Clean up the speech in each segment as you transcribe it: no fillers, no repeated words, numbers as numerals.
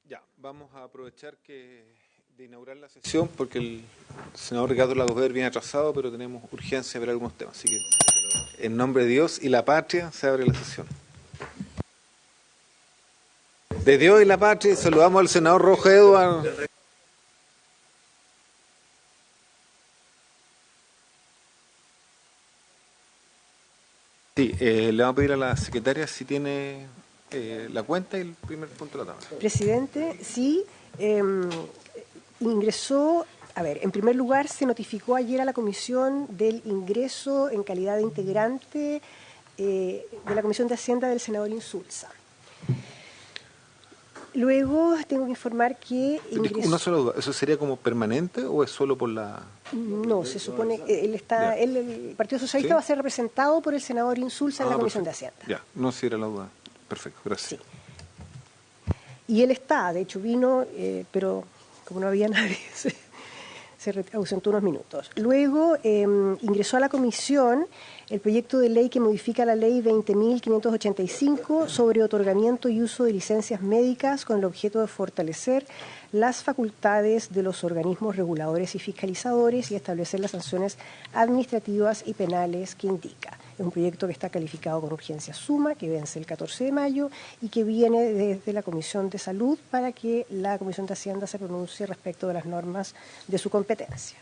Ya, vamos a aprovechar de inaugurar la sesión porque el senador Ricardo Lagos Weber viene atrasado, pero tenemos urgencia de ver algunos temas. Así que, en nombre de Dios y la patria, se abre la sesión. De Dios y la patria, saludamos al senador Rojo Edward. Sí, le vamos a pedir a la secretaria si tiene la cuenta y el primer punto de la tabla. Presidente, sí, ingresó, en primer lugar se notificó ayer a la comisión del ingreso en calidad de integrante de la Comisión de Hacienda del senador Insulza. Luego tengo que informar que ingresó... Una sola duda, ¿eso sería como permanente o es solo por la...? No, se supone que el Partido Socialista, ¿sí?, va a ser representado por el senador Insulza en la Comisión de Hacienda. Ya, no si era la duda. Perfecto, gracias. Sí. Y él está, de hecho vino, pero como no había nadie, se ausentó unos minutos. Luego ingresó a la comisión el proyecto de ley que modifica la ley 20.585 sobre otorgamiento y uso de licencias médicas con el objeto de fortalecer las facultades de los organismos reguladores y fiscalizadores y establecer las sanciones administrativas y penales que indica. Es un proyecto que está calificado con urgencia suma, que vence el 14 de mayo y que viene desde la Comisión de Salud para que la Comisión de Hacienda se pronuncie respecto de las normas de su competencia.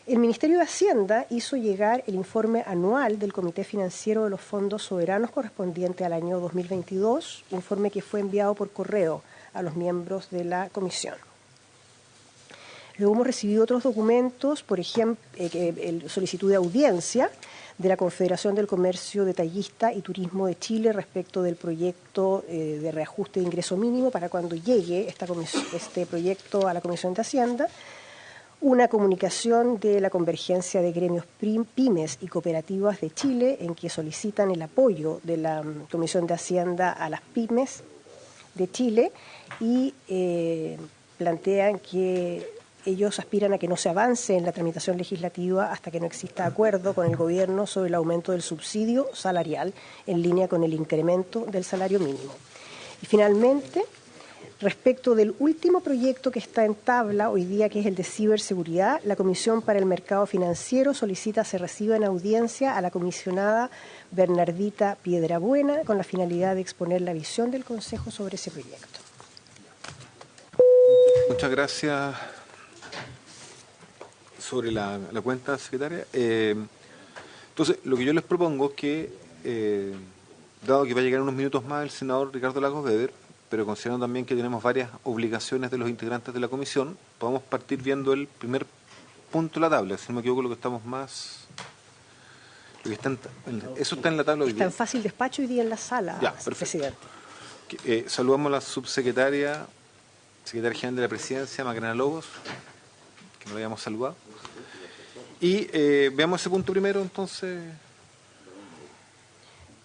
El Ministerio de Hacienda hizo llegar el informe anual del Comité Financiero de los Fondos Soberanos correspondiente al año 2022, informe que fue enviado por correo a los miembros de la comisión. Luego hemos recibido otros documentos, por ejemplo, solicitud de audiencia de la Confederación del Comercio Detallista y Turismo de Chile respecto del proyecto de reajuste de ingreso mínimo para cuando llegue este proyecto a la Comisión de Hacienda. Una comunicación de la Convergencia de Gremios Pymes y Cooperativas de Chile en que solicitan el apoyo de la Comisión de Hacienda a las pymes de Chile y plantean que ellos aspiran a que no se avance en la tramitación legislativa hasta que no exista acuerdo con el gobierno sobre el aumento del subsidio salarial en línea con el incremento del salario mínimo. Y finalmente, respecto del último proyecto que está en tabla hoy día, que es el de ciberseguridad, la Comisión para el Mercado Financiero solicita se reciba en audiencia a la comisionada Bernardita Piedrabuena con la finalidad de exponer la visión del Consejo sobre ese proyecto. Muchas gracias. Sobre la cuenta, secretaria. Entonces, lo que yo les propongo es que, dado que va a llegar en unos minutos más el senador Ricardo Lagos Weber, pero considerando también que tenemos varias obligaciones de los integrantes de la comisión, podemos partir viendo el primer punto de la tabla. Si no me equivoco, lo que estamos más... Lo que está eso está en la tabla hoy día. Está en fácil despacho hoy día en la sala, ya, perfecto. Presidente. Saludamos a la subsecretaria, secretaria general de la Presidencia, Macarena Lobos, que no la habíamos saludado. Y veamos ese punto primero, entonces.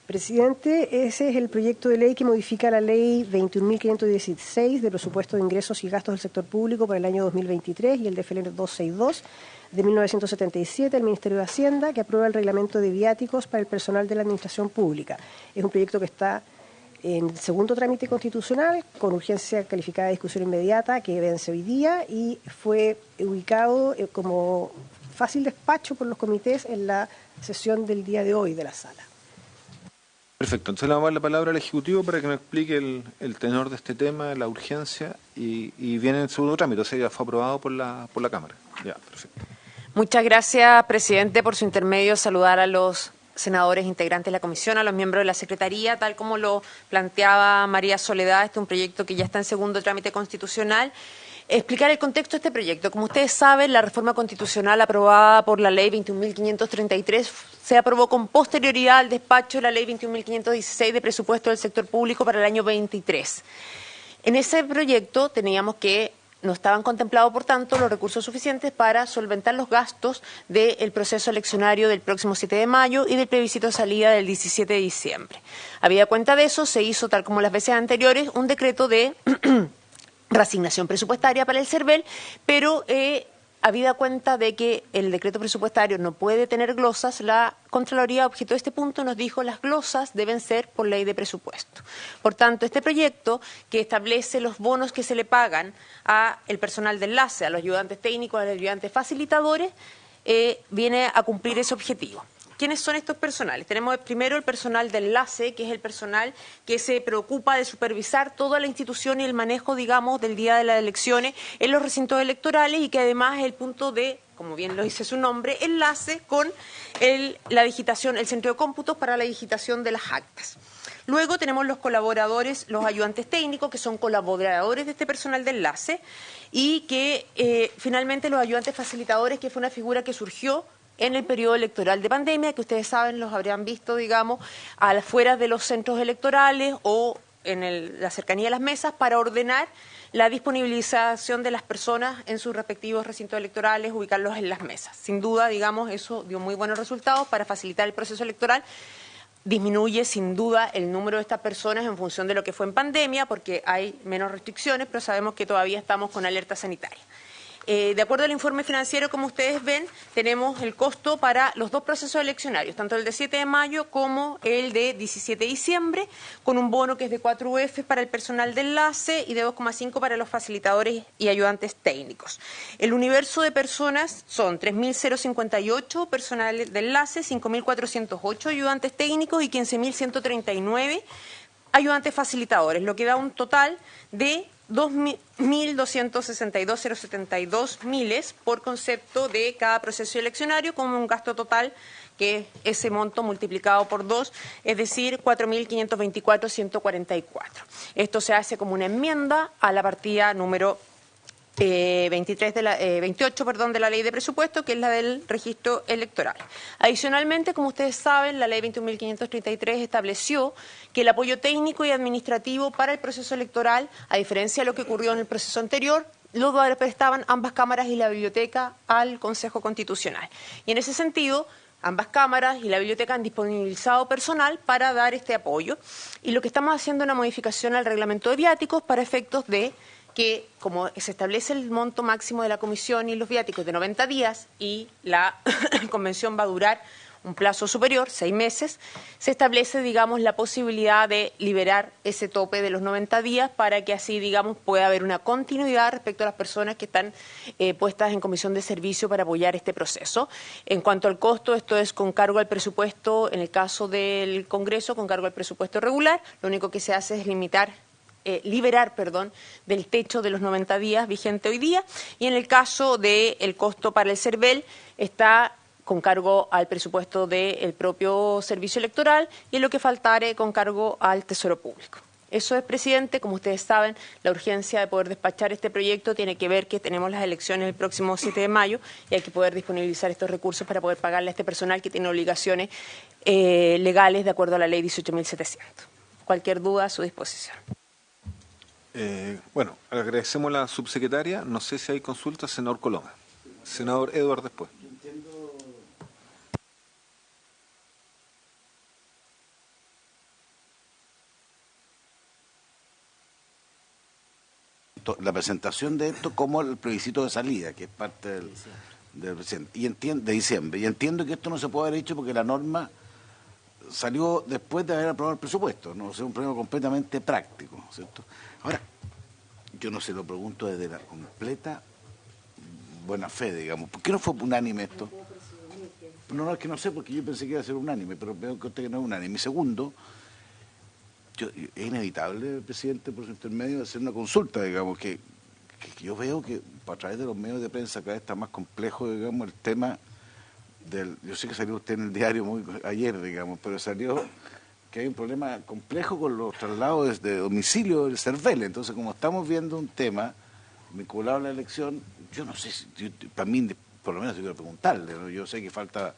Presidente, ese es el proyecto de ley que modifica la ley 21.516 de presupuesto de ingresos y gastos del sector público para el año 2023 y el DFL 262 de 1977 del Ministerio de Hacienda, que aprueba el reglamento de viáticos para el personal de la administración pública. Es un proyecto que está en segundo trámite constitucional, con urgencia calificada de discusión inmediata, que vence hoy día y fue ubicado como fácil despacho por los comités en la sesión del día de hoy de la sala. Perfecto, entonces le vamos a dar la palabra al Ejecutivo para que nos explique el tenor de este tema, la urgencia, y viene en segundo trámite, o sea, ya fue aprobado por la Cámara. Ya, perfecto. Muchas gracias, presidente, por su intermedio. Saludar a los senadores integrantes de la comisión, a los miembros de la Secretaría, tal como lo planteaba María Soledad. Este es un proyecto que ya está en segundo trámite constitucional. Explicar el contexto de este proyecto. Como ustedes saben, la reforma constitucional aprobada por la ley 21.533 se aprobó con posterioridad al despacho de la ley 21.516 de presupuesto del sector público para el año 23. En ese proyecto teníamos que no estaban contemplados, por tanto, los recursos suficientes para solventar los gastos del proceso eleccionario del próximo 7 de mayo y del plebiscito de salida del 17 de diciembre. Habida cuenta de eso, se hizo, tal como las veces anteriores, un decreto de reasignación presupuestaria para el CERVEL, pero habida cuenta de que el decreto presupuestario no puede tener glosas, la Contraloría, objeto de este punto, nos dijo las glosas deben ser por ley de presupuesto. Por tanto, este proyecto que establece los bonos que se le pagan a el personal de enlace, a los ayudantes técnicos, a los ayudantes facilitadores, viene a cumplir ese objetivo. ¿Quiénes son estos personales? Tenemos primero el personal de enlace, que es el personal que se preocupa de supervisar toda la institución y el manejo, digamos, del día de las elecciones en los recintos electorales y que además es el punto de, como bien lo dice su nombre, enlace con la digitación, el centro de cómputos para la digitación de las actas. Luego tenemos los colaboradores, los ayudantes técnicos, que son colaboradores de este personal de enlace y que finalmente los ayudantes facilitadores, que fue una figura que surgió en el periodo electoral de pandemia, que ustedes saben, los habrían visto, digamos, afuera de los centros electorales o en la cercanía de las mesas para ordenar la disponibilización de las personas en sus respectivos recintos electorales, ubicarlos en las mesas. Sin duda, digamos, eso dio muy buenos resultados para facilitar el proceso electoral. Disminuye sin duda el número de estas personas en función de lo que fue en pandemia, porque hay menos restricciones, pero sabemos que todavía estamos con alerta sanitaria. De acuerdo al informe financiero, como ustedes ven, tenemos el costo para los dos procesos eleccionarios, tanto el de 7 de mayo como el de 17 de diciembre, con un bono que es de 4 UF para el personal de enlace y de 2,5 para los facilitadores y ayudantes técnicos. El universo de personas son 3.058 personal de enlace, 5.408 ayudantes técnicos y 15.139 ayudantes facilitadores, lo que da un total de 2.262.072 miles por concepto de cada proceso eleccionario, con un gasto total que ese monto multiplicado por 2, es decir, 4.524.144. Esto se hace como una enmienda a la partida número 28 de la ley de presupuesto, que es la del registro electoral. Adicionalmente, como ustedes saben, la ley 21.533 estableció que el apoyo técnico y administrativo para el proceso electoral, a diferencia de lo que ocurrió en el proceso anterior, lo prestaban ambas cámaras y la biblioteca al Consejo Constitucional. Y en ese sentido, ambas cámaras y la biblioteca han disponibilizado personal para dar este apoyo. Y lo que estamos haciendo es una modificación al reglamento de viáticos para efectos de que, como se establece el monto máximo de la comisión y los viáticos de 90 días y la convención va a durar un plazo superior, 6 meses, se establece, digamos, la posibilidad de liberar ese tope de los 90 días para que así, digamos, pueda haber una continuidad respecto a las personas que están puestas en comisión de servicio para apoyar este proceso. En cuanto al costo, esto es con cargo al presupuesto, en el caso del Congreso, con cargo al presupuesto regular. Lo único que se hace es liberar del techo de los 90 días vigente hoy día, y en el caso del costo para el CERVEL está con cargo al presupuesto del propio servicio electoral y en lo que faltare con cargo al Tesoro Público. Eso es, presidente. Como ustedes saben, la urgencia de poder despachar este proyecto tiene que ver que tenemos las elecciones el próximo 7 de mayo y hay que poder disponibilizar estos recursos para poder pagarle a este personal que tiene obligaciones legales de acuerdo a la ley 18.700. Cualquier duda a su disposición. Bueno, agradecemos a la subsecretaria. No sé si hay consultas, senador Coloma. Senador Edward después. La presentación de esto como el plebiscito de salida, que es parte del presidente, de diciembre. Y entiendo que esto no se puede haber hecho porque la norma salió después de haber aprobado el presupuesto, no es un problema completamente práctico, ¿cierto? Ahora, yo no se lo pregunto desde la completa buena fe, digamos. ¿Por qué no fue unánime esto? No, es que no sé, porque yo pensé que iba a ser unánime, pero veo que usted que no es unánime. Segundo, es inevitable, presidente, por su intermedio, hacer una consulta, digamos, que yo veo que a través de los medios de prensa cada vez está más complejo, digamos, el tema del... Yo sé que salió usted en el diario ayer, digamos, pero salió que hay un problema complejo con los traslados de domicilio del CERVEL. Entonces, como estamos viendo un tema vinculado a la elección, yo no sé, para mí, por lo menos, yo quiero preguntarle, ¿no? Yo sé que falta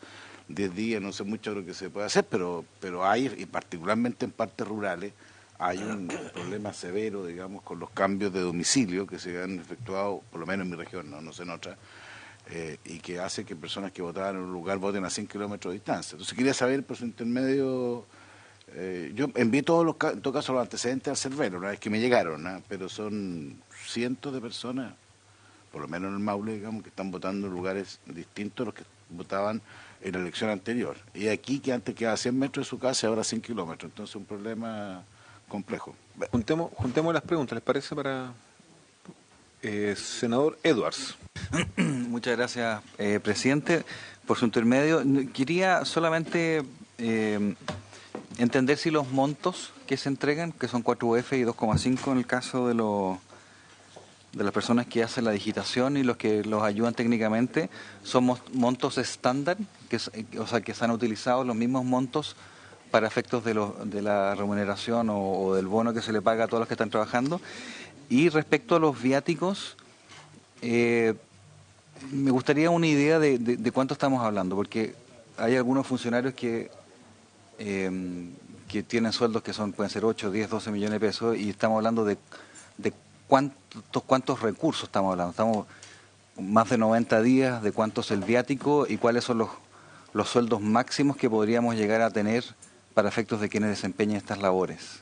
10 días, no sé mucho lo que se puede hacer, pero hay, y particularmente en partes rurales, hay un problema severo, digamos, con los cambios de domicilio que se han efectuado, por lo menos en mi región, no sé en otra, y que hace que personas que votaban en un lugar voten a 100 kilómetros de distancia. Entonces quería saber, por su intermedio, yo envié en todo caso los antecedentes al CERVEL, una vez que me llegaron, ¿no? Pero son cientos de personas, por lo menos en el Maule, digamos, que están votando en lugares distintos a los que votaban en la elección anterior. Y aquí que antes quedaba 100 metros de su casa y ahora 100 kilómetros. Entonces un problema complejo. Juntemos las preguntas, ¿les parece? Para senador Edwards. Muchas gracias, presidente, por su intermedio. Quería solamente entender si los montos que se entregan, que son 4 UF y 2,5 en el caso de las personas que hacen la digitación y los que los ayudan técnicamente, son montos estándar, o sea, que se han utilizado los mismos montos para efectos de la remuneración o del bono que se le paga a todos los que están trabajando. Y respecto a los viáticos, me gustaría una idea de cuánto estamos hablando, porque hay algunos funcionarios que tienen sueldos que pueden ser 8, 10, 12 millones de pesos, y estamos hablando de cuántos recursos estamos hablando. Estamos más de 90 días, de cuánto es el viático y cuáles son los sueldos máximos que podríamos llegar a tener para efectos de quienes desempeñen estas labores.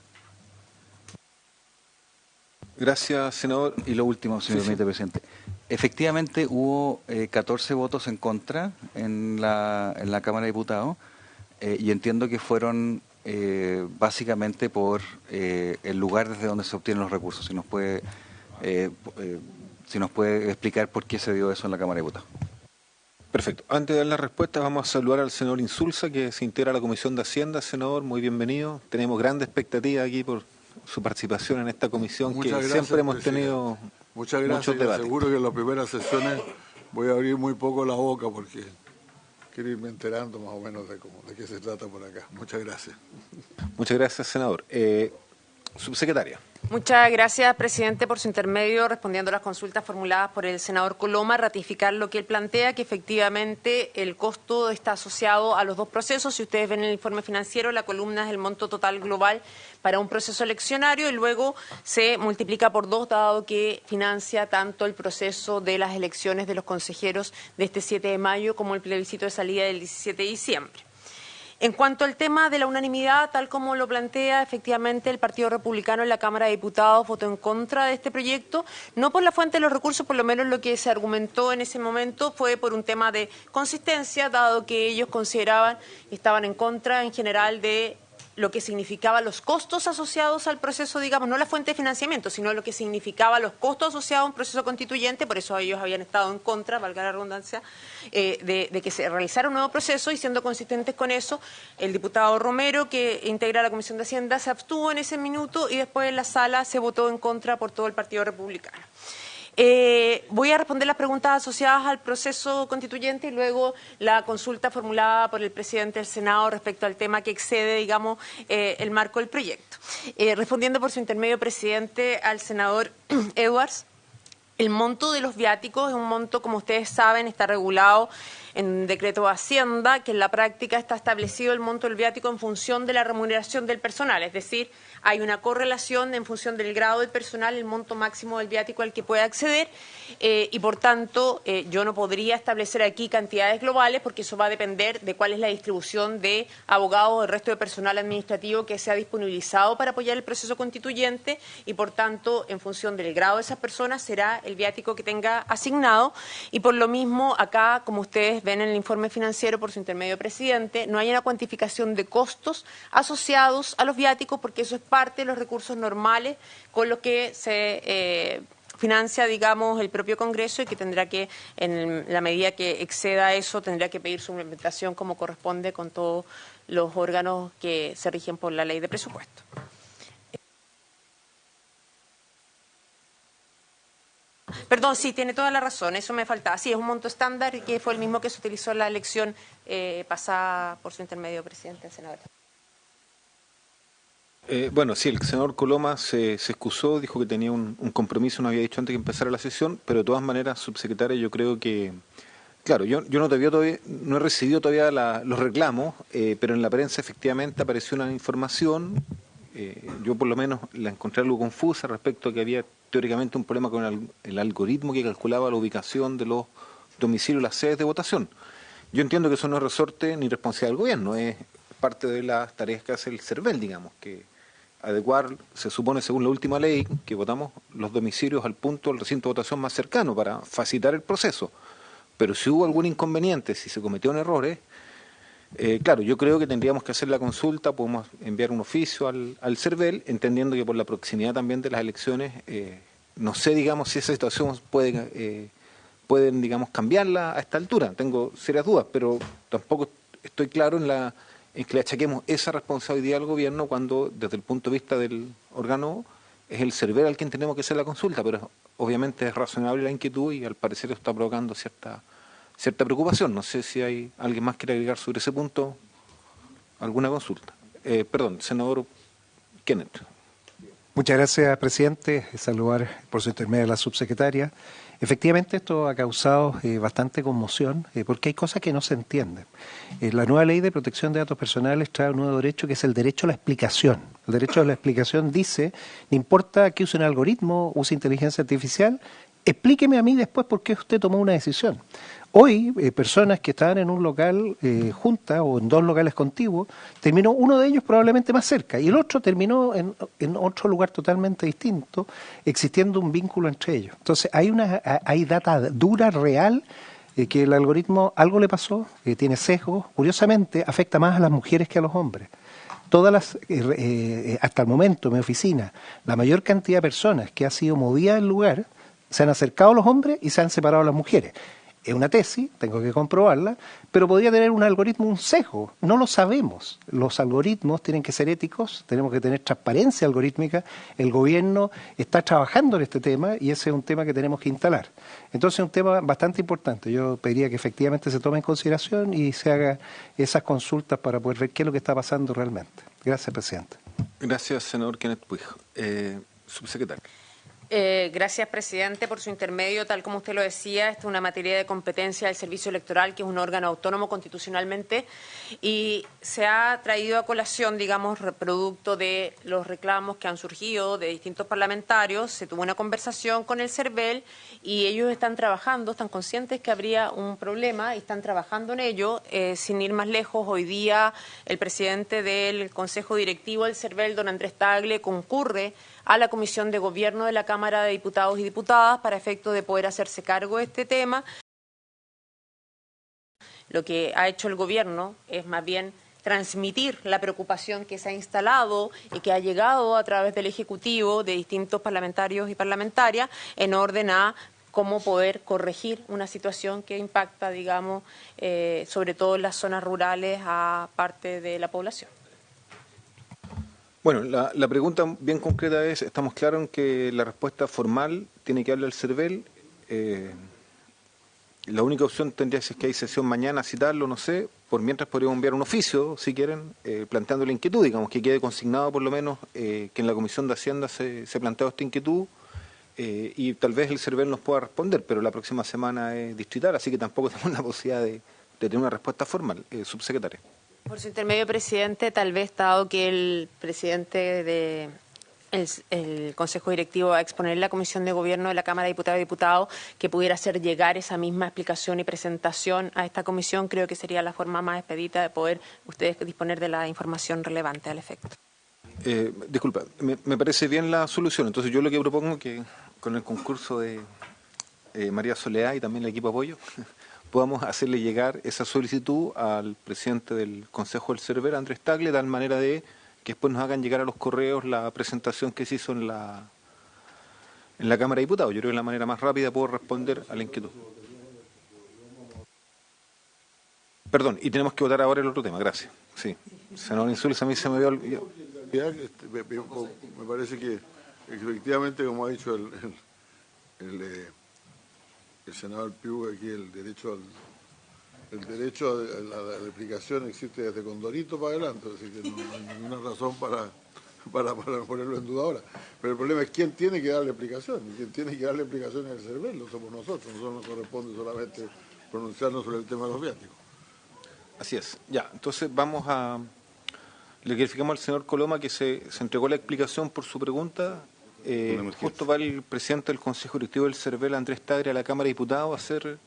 Gracias, senador. Y lo último, si me permite, presidente. Efectivamente hubo 14 votos en contra en la Cámara de Diputados, y entiendo que fueron básicamente por el lugar desde donde se obtienen los recursos. Si nos puede explicar por qué se dio eso en la Cámara de Diputados. Perfecto. Antes de dar la respuesta, vamos a saludar al senador Insulza, que se integra a la Comisión de Hacienda. Senador, muy bienvenido. Tenemos grandes expectativas aquí por su participación en esta comisión. Muchas gracias, siempre hemos tenido muchas gracias, muchos debates. Seguro que en las primeras sesiones voy a abrir muy poco la boca porque quiero irme enterando más o menos de qué se trata por acá. Muchas gracias. Muchas gracias, senador. Subsecretaria. Muchas gracias, presidente, por su intermedio, respondiendo a las consultas formuladas por el senador Coloma, ratificar lo que él plantea, que efectivamente el costo está asociado a los dos procesos. Si ustedes ven en el informe financiero, la columna es el monto total global para un proceso eleccionario y luego se multiplica por 2, dado que financia tanto el proceso de las elecciones de los consejeros de este 7 de mayo como el plebiscito de salida del 17 de diciembre. En cuanto al tema de la unanimidad, tal como lo plantea, efectivamente el Partido Republicano en la Cámara de Diputados votó en contra de este proyecto, no por la fuente de los recursos, por lo menos lo que se argumentó en ese momento fue por un tema de consistencia, dado que ellos consideraban, estaban en contra en general de lo que significaba los costos asociados al proceso, digamos, no la fuente de financiamiento, sino lo que significaba los costos asociados a un proceso constituyente, por eso ellos habían estado en contra, valga la redundancia, de que se realizara un nuevo proceso, y siendo consistentes con eso, el diputado Romero, que integra la Comisión de Hacienda, se abstuvo en ese minuto y después en la sala se votó en contra por todo el Partido Republicano. Voy a responder las preguntas asociadas al proceso constituyente y luego la consulta formulada por el presidente del Senado respecto al tema que excede, digamos, el marco del proyecto. Respondiendo por su intermedio, presidente, al senador Edwards, el monto de los viáticos es un monto, como ustedes saben, está regulado en decreto de Hacienda, que en la práctica está establecido el monto del viático en función de la remuneración del personal, es decir, hay una correlación en función del grado del personal, el monto máximo del viático al que puede acceder, y por tanto yo no podría establecer aquí cantidades globales porque eso va a depender de cuál es la distribución de abogados o del resto de personal administrativo que se ha disponibilizado para apoyar el proceso constituyente, y por tanto en función del grado de esas personas será el viático que tenga asignado, y por lo mismo acá, como ustedes ven en el informe financiero por su intermedio, presidente, no hay una cuantificación de costos asociados a los viáticos porque eso es parte de los recursos normales con los que se financia, digamos, el propio Congreso, y que tendrá que, en la medida que exceda eso, tendrá que pedir su implementación como corresponde con todos los órganos que se rigen por la ley de presupuesto. Perdón, sí, tiene toda la razón, eso me faltaba. Sí, es un monto estándar que fue el mismo que se utilizó en la elección pasada por su intermedio, presidente, senador. Bueno, sí, el senador Coloma se excusó, dijo que tenía un compromiso, no había dicho antes que empezara la sesión, pero de todas maneras, subsecretaria, yo creo que, claro, yo no he recibido todavía los reclamos, pero en la prensa efectivamente apareció una información, yo por lo menos la encontré algo confusa respecto a que había teóricamente un problema con el algoritmo que calculaba la ubicación de los domicilios y las sedes de votación. Yo entiendo que eso no es resorte ni responsabilidad del gobierno, es parte de las tareas que hace el CERVEL, digamos, que adecuar, se supone según la última ley que votamos, los domicilios al punto del recinto de votación más cercano para facilitar el proceso. Pero si hubo algún inconveniente, si se cometieron errores, claro, yo creo que tendríamos que hacer la consulta, podemos enviar un oficio al CERVEL, entendiendo que por la proximidad también de las elecciones, no sé, digamos, si esa situación pueden, digamos, cambiarla a esta altura. Tengo serias dudas, pero tampoco estoy claro en que le achaquemos esa responsabilidad al gobierno cuando, desde el punto de vista del órgano, es el CERVEL al quien tenemos que hacer la consulta, pero obviamente es razonable la inquietud y al parecer está provocando cierta preocupación. No sé si hay alguien más que quiere agregar sobre ese punto alguna consulta. Perdón, senador Kenneth. Muchas gracias, presidente. Saludar por su intermedio a la subsecretaria. Efectivamente, esto ha causado bastante conmoción porque hay cosas que no se entienden. La nueva ley de protección de datos personales trae un nuevo derecho que es el derecho a la explicación. El derecho a la explicación dice, no importa que use un algoritmo, use inteligencia artificial, explíqueme a mí después por qué usted tomó una decisión. Hoy, personas que estaban en un local juntas o en dos locales contiguos, terminó uno de ellos probablemente más cerca y el otro terminó en otro lugar totalmente distinto, existiendo un vínculo entre ellos. Entonces, hay data dura, real, que el algoritmo algo le pasó, tiene sesgos, curiosamente afecta más a las mujeres que a los hombres. Hasta el momento, en mi oficina, la mayor cantidad de personas que ha sido movida del lugar, se han acercado a los hombres y se han separado a las mujeres. Es una tesis, tengo que comprobarla, pero podría tener un algoritmo un sesgo. No lo sabemos. Los algoritmos tienen que ser éticos, tenemos que tener transparencia algorítmica. El gobierno está trabajando en este tema y ese es un tema que tenemos que instalar. Entonces es un tema bastante importante. Yo pediría que efectivamente se tome en consideración y se haga esas consultas para poder ver qué es lo que está pasando realmente. Gracias, presidente. Gracias, senador Kenneth Puig. Subsecretario. Gracias, presidente, por su intermedio. Tal como usted lo decía, esta es una materia de competencia del Servicio Electoral, que es un órgano autónomo constitucionalmente, y se ha traído a colación, digamos, producto de los reclamos que han surgido de distintos parlamentarios. Se tuvo una conversación con el CERVEL y ellos están trabajando, están conscientes que habría un problema y están trabajando en ello. Sin ir más lejos, hoy día el presidente del Consejo Directivo del CERVEL, don Andrés Tagle, concurre a la Comisión de Gobierno de la Cámara de Diputados y Diputadas para efecto de poder hacerse cargo de este tema. Lo que ha hecho el Gobierno es más bien transmitir la preocupación que se ha instalado y que ha llegado a través del Ejecutivo de distintos parlamentarios y parlamentarias en orden a cómo poder corregir una situación que impacta, digamos, sobre todo en las zonas rurales a parte de la población. Bueno, la pregunta bien concreta es, estamos claros en que la respuesta formal tiene que darle al CERVEL. La única opción tendría, si es que hay sesión mañana, citarlo, no sé. Por mientras podríamos enviar un oficio, si quieren, planteando la inquietud, digamos, que quede consignado por lo menos que en la Comisión de Hacienda se planteó esta inquietud y tal vez el CERVEL nos pueda responder, pero la próxima semana es distrital, así que tampoco tenemos la posibilidad de tener una respuesta formal. Subsecretaria. Por su intermedio, presidente, tal vez dado que el presidente del Consejo Directivo va a exponer la Comisión de Gobierno de la Cámara de Diputados y Diputados, que pudiera hacer llegar esa misma explicación y presentación a esta comisión, creo que sería la forma más expedita de poder ustedes disponer de la información relevante al efecto. Disculpa, me parece bien la solución. Entonces yo lo que propongo es que con el concurso de María Soledad y también el equipo apoyo podamos hacerle llegar esa solicitud al presidente del Consejo del CERVEL, Andrés Tagle, de tal manera de que después nos hagan llegar a los correos la presentación que se hizo en la Cámara de Diputados. Yo creo que es la manera más rápida de poder responder a la inquietud. Perdón, y tenemos que votar ahora el otro tema, gracias. Sí, senador Insulza, a mí se me había olvidado. Me parece que efectivamente, como ha dicho el senador Piu, aquí el derecho a la replicación existe desde Condorito para adelante, así que no hay ninguna razón para ponerlo en duda ahora. Pero el problema es quién tiene que darle explicación, y quien tiene que darle explicación es el CERVEL, no somos nosotros nos corresponde solamente pronunciarnos sobre el tema de los viáticos. Así es, ya, entonces le clarificamos al señor Coloma que se entregó la explicación por su pregunta. Justo va el presidente del Consejo Directivo del CERVEL, Andrés Tagle, a la Cámara de Diputados a hacer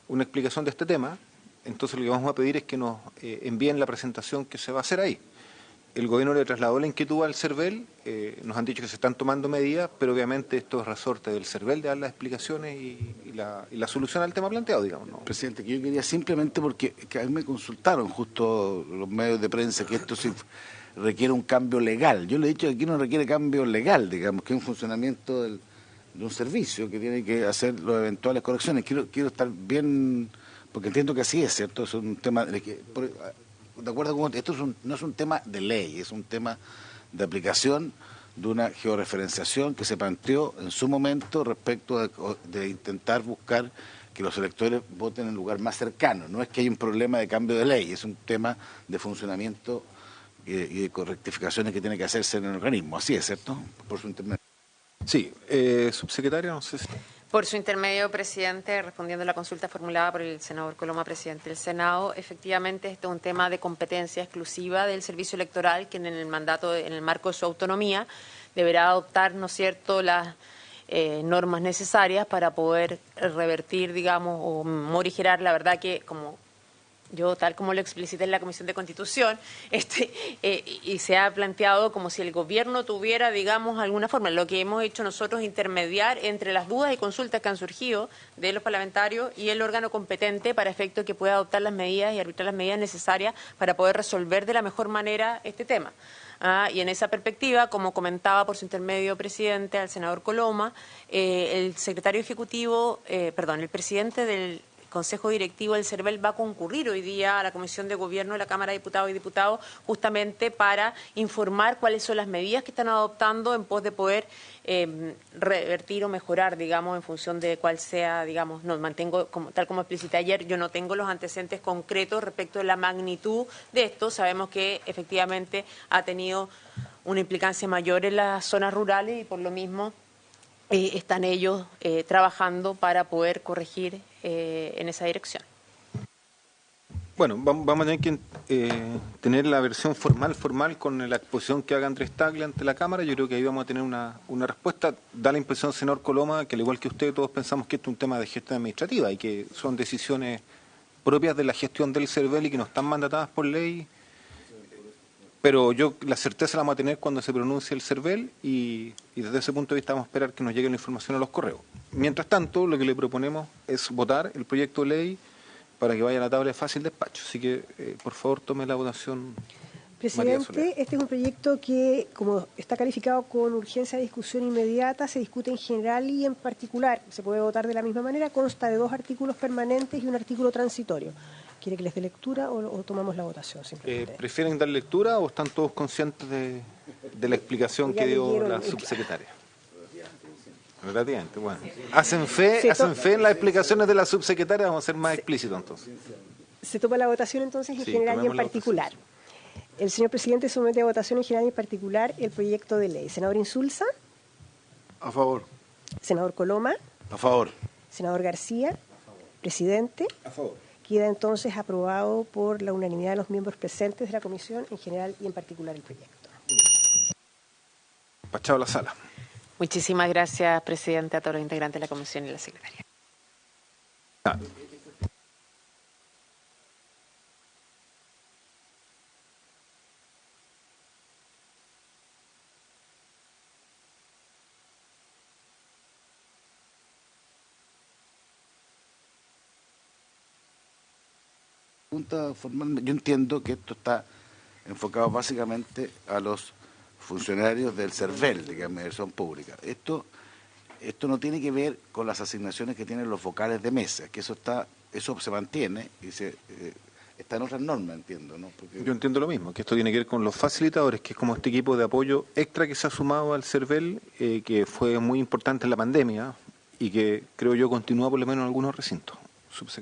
una explicación de este tema. Entonces lo que vamos a pedir es que nos envíen la presentación que se va a hacer ahí. el gobierno le trasladó la inquietud al CERVEL, nos han dicho que se están tomando medidas, pero obviamente esto es resorte del CERVEL de dar las explicaciones y la solución al tema planteado, digamos, ¿no? Presidente, que yo quería simplemente porque que a mí me consultaron justo los medios de prensa que esto sí requiere un cambio legal. Yo le he dicho que aquí no requiere cambio legal, digamos, que es un funcionamiento de un servicio que tiene que hacer las eventuales correcciones. Quiero estar bien, porque entiendo que así es, ¿cierto? Es un tema de acuerdo con esto no es un tema de ley, es un tema de aplicación de una georreferenciación que se planteó en su momento respecto de intentar buscar que los electores voten en el lugar más cercano. No es que haya un problema de cambio de ley, es un tema de funcionamiento y de correctificaciones que tiene que hacerse en el organismo. Así es, ¿cierto? Por su intermedio. Sí, subsecretaria, no sé si... Por su intermedio, presidente, respondiendo a la consulta formulada por el senador Coloma, presidente del Senado, efectivamente este es un tema de competencia exclusiva del servicio electoral, que en el mandato, en el marco de su autonomía, deberá adoptar, ¿no es cierto?, las normas necesarias para poder revertir, digamos, o morigerar. La verdad que, como yo, tal como lo explicité en la Comisión de Constitución, y se ha planteado como si el gobierno tuviera, digamos, alguna forma. Lo que hemos hecho nosotros es intermediar entre las dudas y consultas que han surgido de los parlamentarios y el órgano competente para efecto que pueda adoptar las medidas y arbitrar las medidas necesarias para poder resolver de la mejor manera este tema. Y en esa perspectiva, como comentaba por su intermedio, presidente, al senador Coloma, el secretario ejecutivo, el presidente del Consejo Directivo del CERVEL va a concurrir hoy día a la Comisión de Gobierno de la Cámara de Diputados y Diputados justamente para informar cuáles son las medidas que están adoptando en pos de poder revertir o mejorar, digamos, en función de cuál sea, digamos, no mantengo, tal como explicité ayer, yo no tengo los antecedentes concretos respecto de la magnitud de esto. Sabemos que efectivamente ha tenido una implicancia mayor en las zonas rurales y por lo mismo están ellos trabajando para poder corregir en esa dirección. Bueno, vamos a tener que tener la versión formal con la exposición que haga Andrés Tagle ante la Cámara. Yo creo que ahí vamos a tener una respuesta. Da la impresión, senador Coloma, que al igual que usted, todos pensamos que esto es un tema de gestión administrativa y que son decisiones propias de la gestión del CERVEL y que no están mandatadas por ley. Pero la certeza la vamos a tener cuando se pronuncie el CERVEL y desde ese punto de vista vamos a esperar que nos llegue la información a los correos. Mientras tanto, lo que le proponemos es votar el proyecto de ley para que vaya a la tabla de fácil despacho. Así que, por favor, tome la votación. Presidente, este es un proyecto que, como está calificado con urgencia de discusión inmediata, se discute en general y en particular. Se puede votar de la misma manera, consta de 2 artículos permanentes y un artículo transitorio. ¿Quiere que les dé lectura o tomamos la votación simplemente? ¿Prefieren dar lectura o están todos conscientes de la explicación que dio la subsecretaria? Relativamente, bueno. ¿Hacen fe en las explicaciones de la subsecretaria? Vamos a ser más explícitos entonces. Se toma la votación entonces en general y en particular. El señor presidente somete a votación en general y en particular el proyecto de ley. Senador Insulza. A favor. Senador Coloma. A favor. Senador García. Presidente. A favor. Queda entonces aprobado por la unanimidad de los miembros presentes de la comisión, en general y en particular el proyecto. Despachado a la sala. Muchísimas gracias, presidente, a todos los integrantes de la comisión y la secretaria. Formal, yo entiendo que esto está enfocado básicamente a los funcionarios del CERVEL, digamos, de gestión pública. Esto no tiene que ver con las asignaciones que tienen los vocales de mesa, que eso se mantiene y está en otras normas, entiendo, ¿no? Porque... Yo entiendo lo mismo, que esto tiene que ver con los facilitadores, que es como este equipo de apoyo extra que se ha sumado al CERVEL, que fue muy importante en la pandemia y que creo yo continúa por lo menos en algunos recintos.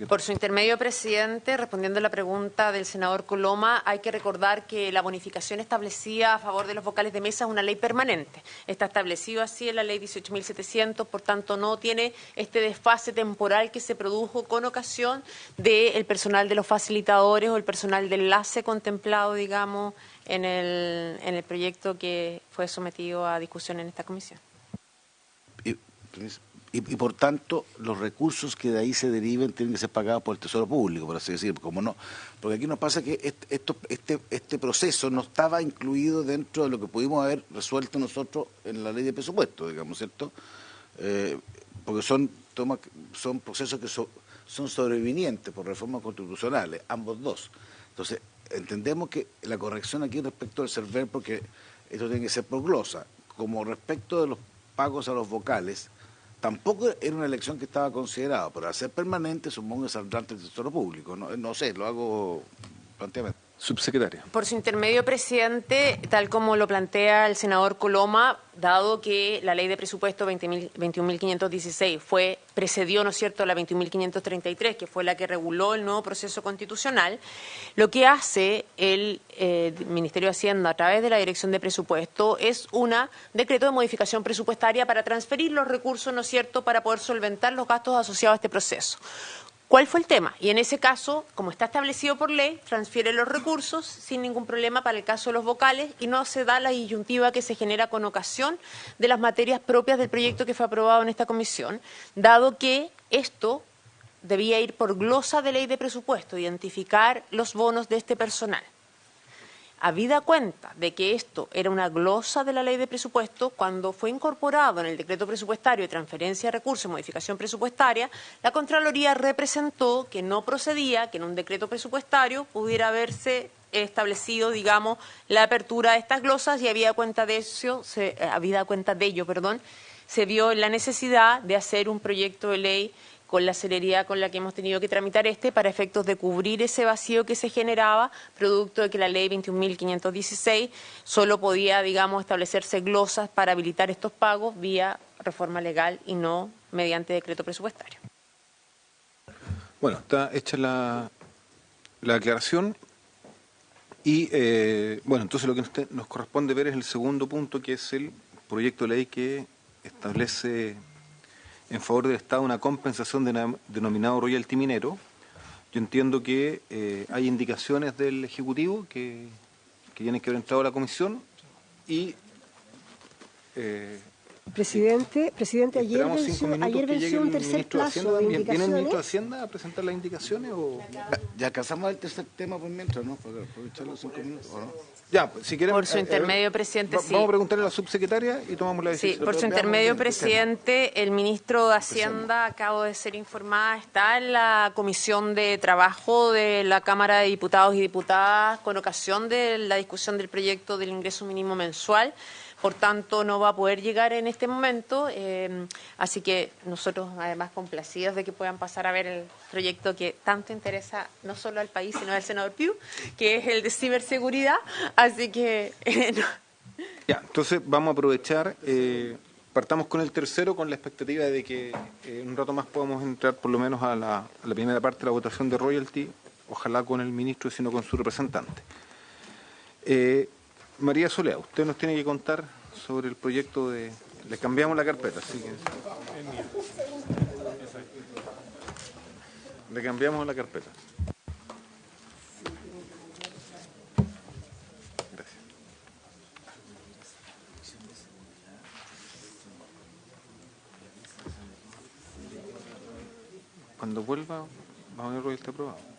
Por su intermedio, presidente, respondiendo a la pregunta del senador Coloma, hay que recordar que la bonificación establecida a favor de los vocales de mesa es una ley permanente. Está establecido así en la ley 18.700, por tanto no tiene este desfase temporal que se produjo con ocasión del personal de los facilitadores o el personal de enlace contemplado, digamos, en el proyecto que fue sometido a discusión en esta comisión. y por tanto los recursos que de ahí se deriven tienen que ser pagados por el Tesoro Público, por así decir, como no, porque aquí nos pasa que este proceso no estaba incluido dentro de lo que pudimos haber resuelto nosotros en la ley de presupuesto, digamos, ¿cierto? Porque son procesos que son sobrevinientes por reformas constitucionales, ambos dos. Entonces, entendemos que la corrección aquí respecto al CERVEL, porque esto tiene que ser por glosa, como respecto de los pagos a los vocales, tampoco era una elección que estaba considerada, pero al ser permanente supongo que saldrá ante el Tesoro Público. No sé, lo hago planteamiento. Subsecretaria. Por su intermedio, presidente, tal como lo plantea el senador Coloma, dado que la ley de presupuesto 21.516 precedió, ¿no es cierto?, la 21.533, que fue la que reguló el nuevo proceso constitucional, lo que hace el Ministerio de Hacienda a través de la Dirección de Presupuesto es un decreto de modificación presupuestaria para transferir los recursos, ¿no es cierto?, para poder solventar los gastos asociados a este proceso. ¿Cuál fue el tema? Y en ese caso, como está establecido por ley, transfiere los recursos sin ningún problema para el caso de los vocales y no se da la disyuntiva que se genera con ocasión de las materias propias del proyecto que fue aprobado en esta comisión, dado que esto debía ir por glosa de ley de presupuesto, identificar los bonos de este personal. Habida cuenta de que esto era una glosa de la ley de presupuesto, cuando fue incorporado en el decreto presupuestario de transferencia de recursos y modificación presupuestaria, la Contraloría representó que no procedía que en un decreto presupuestario pudiera haberse establecido, digamos, la apertura de estas glosas y habida cuenta de ello, se vio la necesidad de hacer un proyecto de ley con la celeridad con la que hemos tenido que tramitar para efectos de cubrir ese vacío que se generaba, producto de que la ley 21.516 solo podía, digamos, establecerse glosas para habilitar estos pagos vía reforma legal y no mediante decreto presupuestario. Bueno, está hecha la aclaración y, bueno, entonces lo que nos corresponde ver es el segundo punto, que es el proyecto de ley que establece en favor del Estado una compensación denominado royalty minero. Yo entiendo que hay indicaciones del Ejecutivo que tienen que haber entrado a la comisión y... Presidente, ayer venció un tercer plazo de indicaciones. ¿Viene el ministro de Hacienda a presentar las indicaciones? O... Ya alcanzamos el tercer tema por mientras, ¿no? Para aprovechar los 5 minutos, ¿o no? Ya, si quieren, por su intermedio, presidente, sí. Vamos a preguntarle a la subsecretaria y tomamos la decisión. Sí, por su intermedio, presidente, el ministro de Hacienda, acabo de ser informada, está en la Comisión de Trabajo de la Cámara de Diputados y Diputadas con ocasión de la discusión del proyecto del ingreso mínimo mensual. Por tanto, no va a poder llegar en este momento, así que nosotros, además, complacidos de que puedan pasar a ver el proyecto que tanto interesa no solo al país, sino al senador Piu, que es el de ciberseguridad, así que... Ya, entonces vamos a aprovechar, partamos con el tercero, con la expectativa de que en un rato más podamos entrar por lo menos a la primera parte de la votación de royalty, ojalá con el ministro y si no con su representante. María Soledad, usted nos tiene que contar sobre el proyecto de... Le cambiamos la carpeta, así que... Le cambiamos la carpeta. Gracias. Cuando vuelva, vamos a ver royalty aprobado.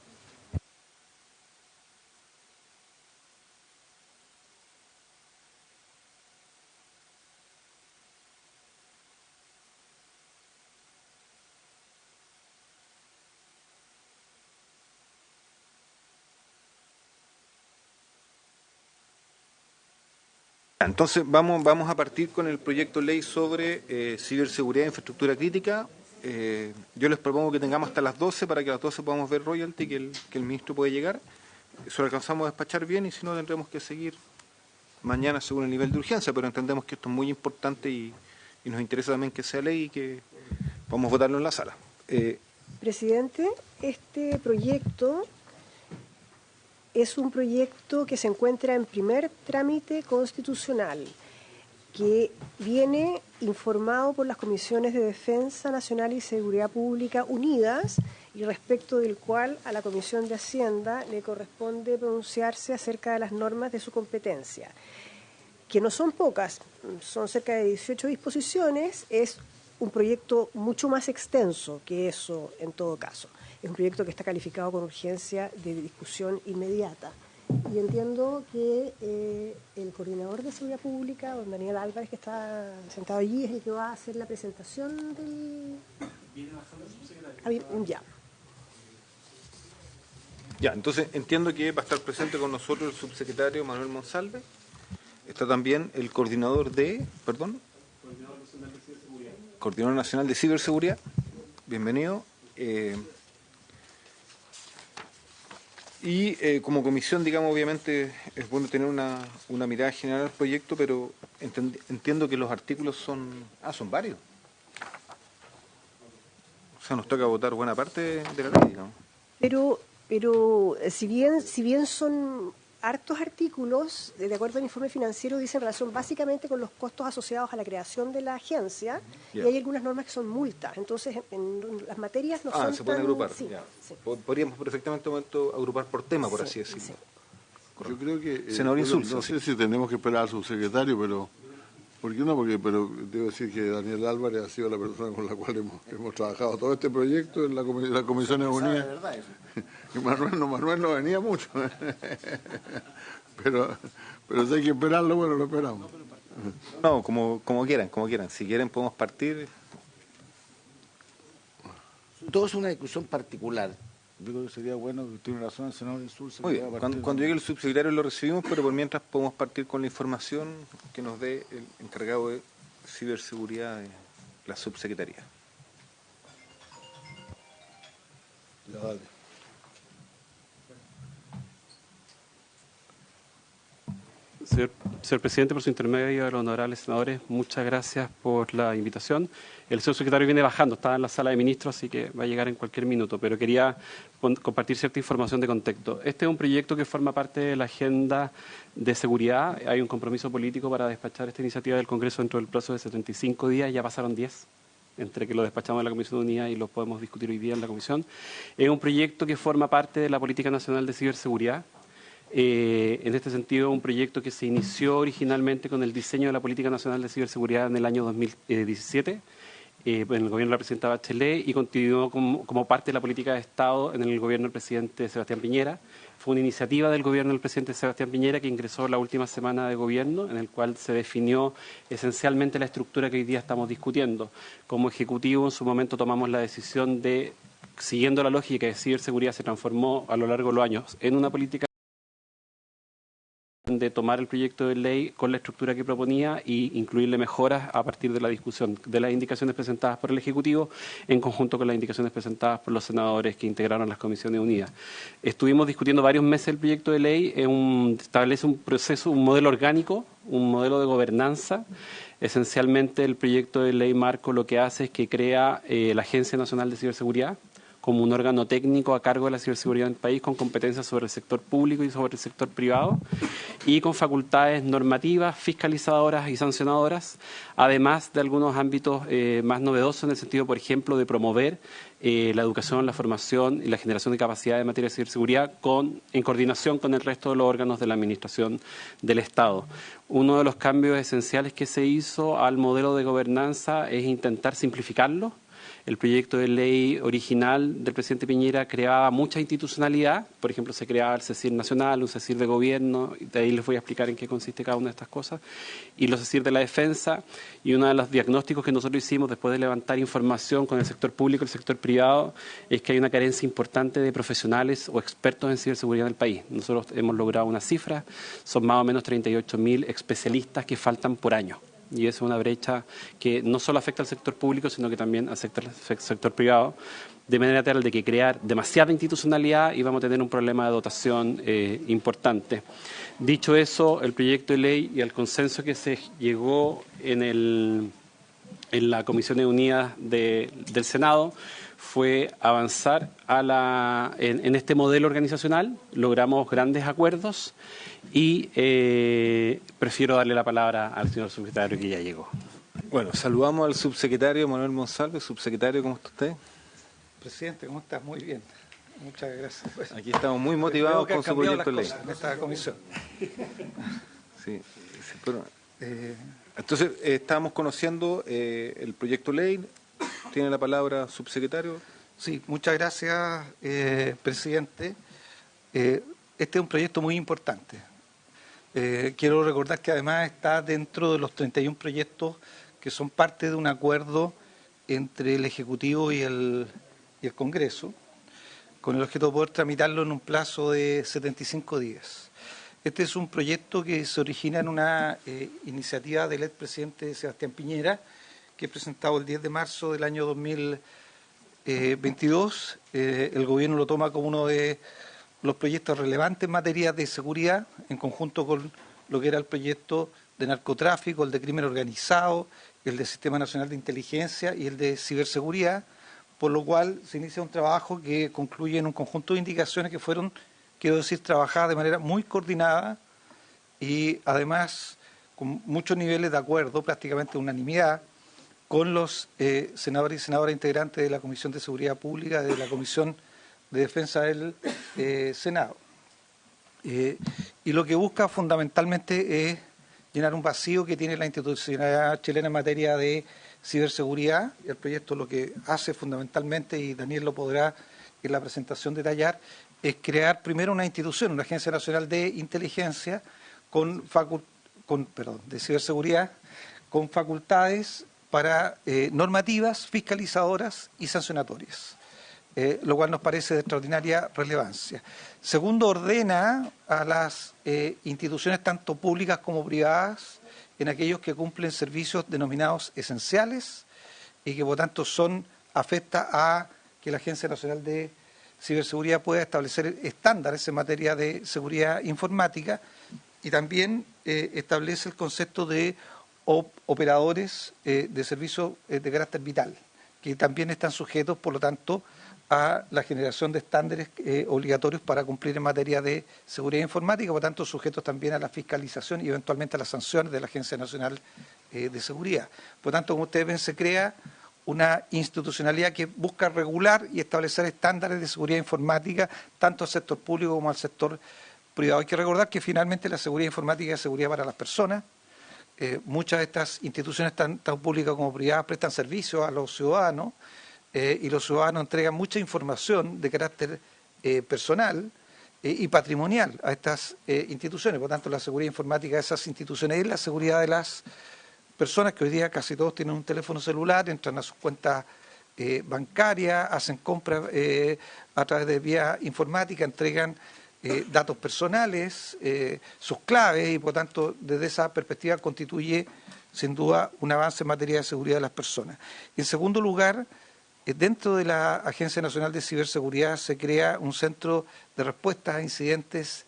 Entonces vamos a partir con el proyecto de ley sobre ciberseguridad e infraestructura crítica. Yo les propongo que tengamos hasta las 12 para que a las 12 podamos ver royalty, que el ministro puede llegar. Eso lo alcanzamos a despachar bien y si no tendremos que seguir mañana según el nivel de urgencia, pero entendemos que esto es muy importante y nos interesa también que sea ley y que podamos votarlo en la sala. Presidente, este proyecto es un proyecto que se encuentra en primer trámite constitucional, que viene informado por las Comisiones de Defensa Nacional y Seguridad Pública unidas y respecto del cual a la Comisión de Hacienda le corresponde pronunciarse acerca de las normas de su competencia, que no son pocas, son cerca de 18 disposiciones, es un proyecto mucho más extenso que eso en todo caso. Es un proyecto que está calificado con urgencia de discusión inmediata. Y entiendo que el coordinador de Seguridad Pública, don Daniel Álvarez, que está sentado allí, es el que va a hacer la presentación del... Ya. Ya, entonces entiendo que va a estar presente con nosotros el subsecretario Manuel Monsalve. Está también el coordinador de... Perdón. Coordinador Nacional de Ciberseguridad. Bienvenido. Y como comisión, digamos, obviamente es bueno tener una mirada general al proyecto, pero entiendo que los artículos son varios. O sea, nos toca votar buena parte de la ley, digamos. Pero si bien son hartos artículos, de acuerdo al informe financiero, dicen relación básicamente con los costos asociados a la creación de la agencia, y hay algunas normas que son multas. Entonces, en las materias no son se pueden agrupar. Sí, Ya. sí. Podríamos perfectamente en un momento agrupar por tema, por así decirlo. Sí. Yo creo que... Senador Insulza, no sé si tenemos que esperar al subsecretario, pero... ¿Por qué no? Pero debo decir que Daniel Álvarez ha sido la persona con la cual hemos trabajado todo este proyecto en la Comisiones Unidas. Y Manuel no venía mucho. pero si hay que esperarlo, bueno, lo esperamos. No, como quieran. Si quieren podemos partir. Todo es una discusión particular. Yo creo que sería bueno, que tiene razón el senador Insulza. Muy bien, cuando llegue el subsecretario lo recibimos, pero por mientras podemos partir con la información que nos dé el encargado de ciberseguridad de la subsecretaría. Ya, dale. Señor presidente, por su intermedio, a los honorables senadores, muchas gracias por la invitación. El señor secretario viene bajando, está en la sala de ministros, así que va a llegar en cualquier minuto, pero quería compartir cierta información de contexto. Este es un proyecto que forma parte de la agenda de seguridad. Hay un compromiso político para despachar esta iniciativa del Congreso dentro del plazo de 75 días, ya pasaron 10. Entre que lo despachamos en la Comisión Unida y lo podemos discutir hoy día en la Comisión. Es un proyecto que forma parte de la Política Nacional de Ciberseguridad. En este sentido, un proyecto que se inició originalmente con el diseño de la Política Nacional de Ciberseguridad en el año 2017, en el gobierno de la presidenta Bachelet, y continuó como parte de la política de Estado en el gobierno del presidente Sebastián Piñera. Fue una iniciativa del gobierno del presidente Sebastián Piñera que ingresó la última semana de gobierno, en el cual se definió esencialmente la estructura que hoy día estamos discutiendo. Como Ejecutivo, en su momento tomamos la decisión de, siguiendo la lógica de ciberseguridad, se transformó a lo largo de los años en una política de tomar el proyecto de ley con la estructura que proponía y incluirle mejoras a partir de la discusión de las indicaciones presentadas por el Ejecutivo en conjunto con las indicaciones presentadas por los senadores que integraron las Comisiones Unidas. Estuvimos discutiendo varios meses el proyecto de ley, establece un proceso, un modelo orgánico, un modelo de gobernanza. Esencialmente el proyecto de ley marco lo que hace es que crea la Agencia Nacional de Ciberseguridad como un órgano técnico a cargo de la ciberseguridad del país, con competencias sobre el sector público y sobre el sector privado, y con facultades normativas, fiscalizadoras y sancionadoras, además de algunos ámbitos más novedosos en el sentido, por ejemplo, de promover la educación, la formación y la generación de capacidad en materia de ciberseguridad en coordinación con el resto de los órganos de la Administración del Estado. Uno de los cambios esenciales que se hizo al modelo de gobernanza es intentar simplificarlo. El proyecto de ley original del presidente Piñera creaba mucha institucionalidad, por ejemplo, se creaba el CECIR nacional, un CECIR de gobierno, y de ahí les voy a explicar en qué consiste cada una de estas cosas, y los CECIR de la defensa, y uno de los diagnósticos que nosotros hicimos después de levantar información con el sector público y el sector privado es que hay una carencia importante de profesionales o expertos en ciberseguridad en el país. Nosotros hemos logrado una cifra, son más o menos 38.000 especialistas que faltan por año. Y esa es una brecha que no solo afecta al sector público, sino que también afecta al sector privado, de manera tal de que crear demasiada institucionalidad y vamos a tener un problema de dotación importante. Dicho eso, el proyecto de ley y el consenso que se llegó en la Comisión Unida del Senado fue avanzar en este modelo organizacional. Logramos grandes acuerdos y prefiero darle la palabra al señor subsecretario que ya llegó. Bueno, saludamos al subsecretario Manuel Monsalve. Subsecretario, ¿cómo está usted? Presidente, ¿cómo estás? Muy bien. Muchas gracias. Aquí estamos muy motivados con su proyecto de ley. En esta comisión. Sí, pero, entonces, estábamos conociendo el proyecto de ley. Tiene la palabra, subsecretario. Sí, muchas gracias, presidente. Este es un proyecto muy importante. Quiero recordar que además está dentro de los 31 proyectos que son parte de un acuerdo entre el Ejecutivo y el Congreso, con el objeto de poder tramitarlo en un plazo de 75 días. Este es un proyecto que se origina en una iniciativa del expresidente Sebastián Piñera, que es presentado el 10 de marzo del año 2022. El Gobierno lo toma como uno de los proyectos relevantes en materia de seguridad, en conjunto con lo que era el proyecto de narcotráfico, el de crimen organizado, el de Sistema Nacional de Inteligencia y el de ciberseguridad, por lo cual se inicia un trabajo que concluye en un conjunto de indicaciones que fueron, quiero decir, trabajadas de manera muy coordinada y además con muchos niveles de acuerdo, prácticamente unanimidad, con los senadores y senadoras integrantes de la Comisión de Seguridad Pública, de la Comisión de Defensa del Senado. Y lo que busca fundamentalmente es llenar un vacío que tiene la institucionalidad chilena en materia de ciberseguridad. El proyecto lo que hace fundamentalmente, y Daniel lo podrá en la presentación detallar, es crear primero una institución, una Agencia Nacional de Inteligencia de ciberseguridad, con facultades para normativas, fiscalizadoras y sancionatorias, lo cual nos parece de extraordinaria relevancia. Segundo, ordena a las instituciones tanto públicas como privadas en aquellos que cumplen servicios denominados esenciales y que por tanto afecta a que la Agencia Nacional de Ciberseguridad pueda establecer estándares en materia de seguridad informática y también establece el concepto de operadores de servicios de carácter vital, que también están sujetos, por lo tanto, a la generación de estándares obligatorios para cumplir en materia de seguridad informática, por lo tanto, sujetos también a la fiscalización y eventualmente a las sanciones de la Agencia Nacional de Seguridad. Por lo tanto, como ustedes ven, se crea una institucionalidad que busca regular y establecer estándares de seguridad informática tanto al sector público como al sector privado. Hay que recordar que finalmente la seguridad informática es seguridad para las personas. Muchas de estas instituciones, tanto públicas como privadas, prestan servicios a los ciudadanos y los ciudadanos entregan mucha información de carácter personal y patrimonial a estas instituciones. Por tanto, la seguridad informática de esas instituciones es la seguridad de las personas, que hoy día casi todos tienen un teléfono celular, entran a sus cuentas bancarias, hacen compras a través de vía informática, entregan datos personales, sus claves, y por tanto desde esa perspectiva constituye sin duda un avance en materia de seguridad de las personas. En segundo lugar, dentro de la Agencia Nacional de Ciberseguridad se crea un centro de respuesta a incidentes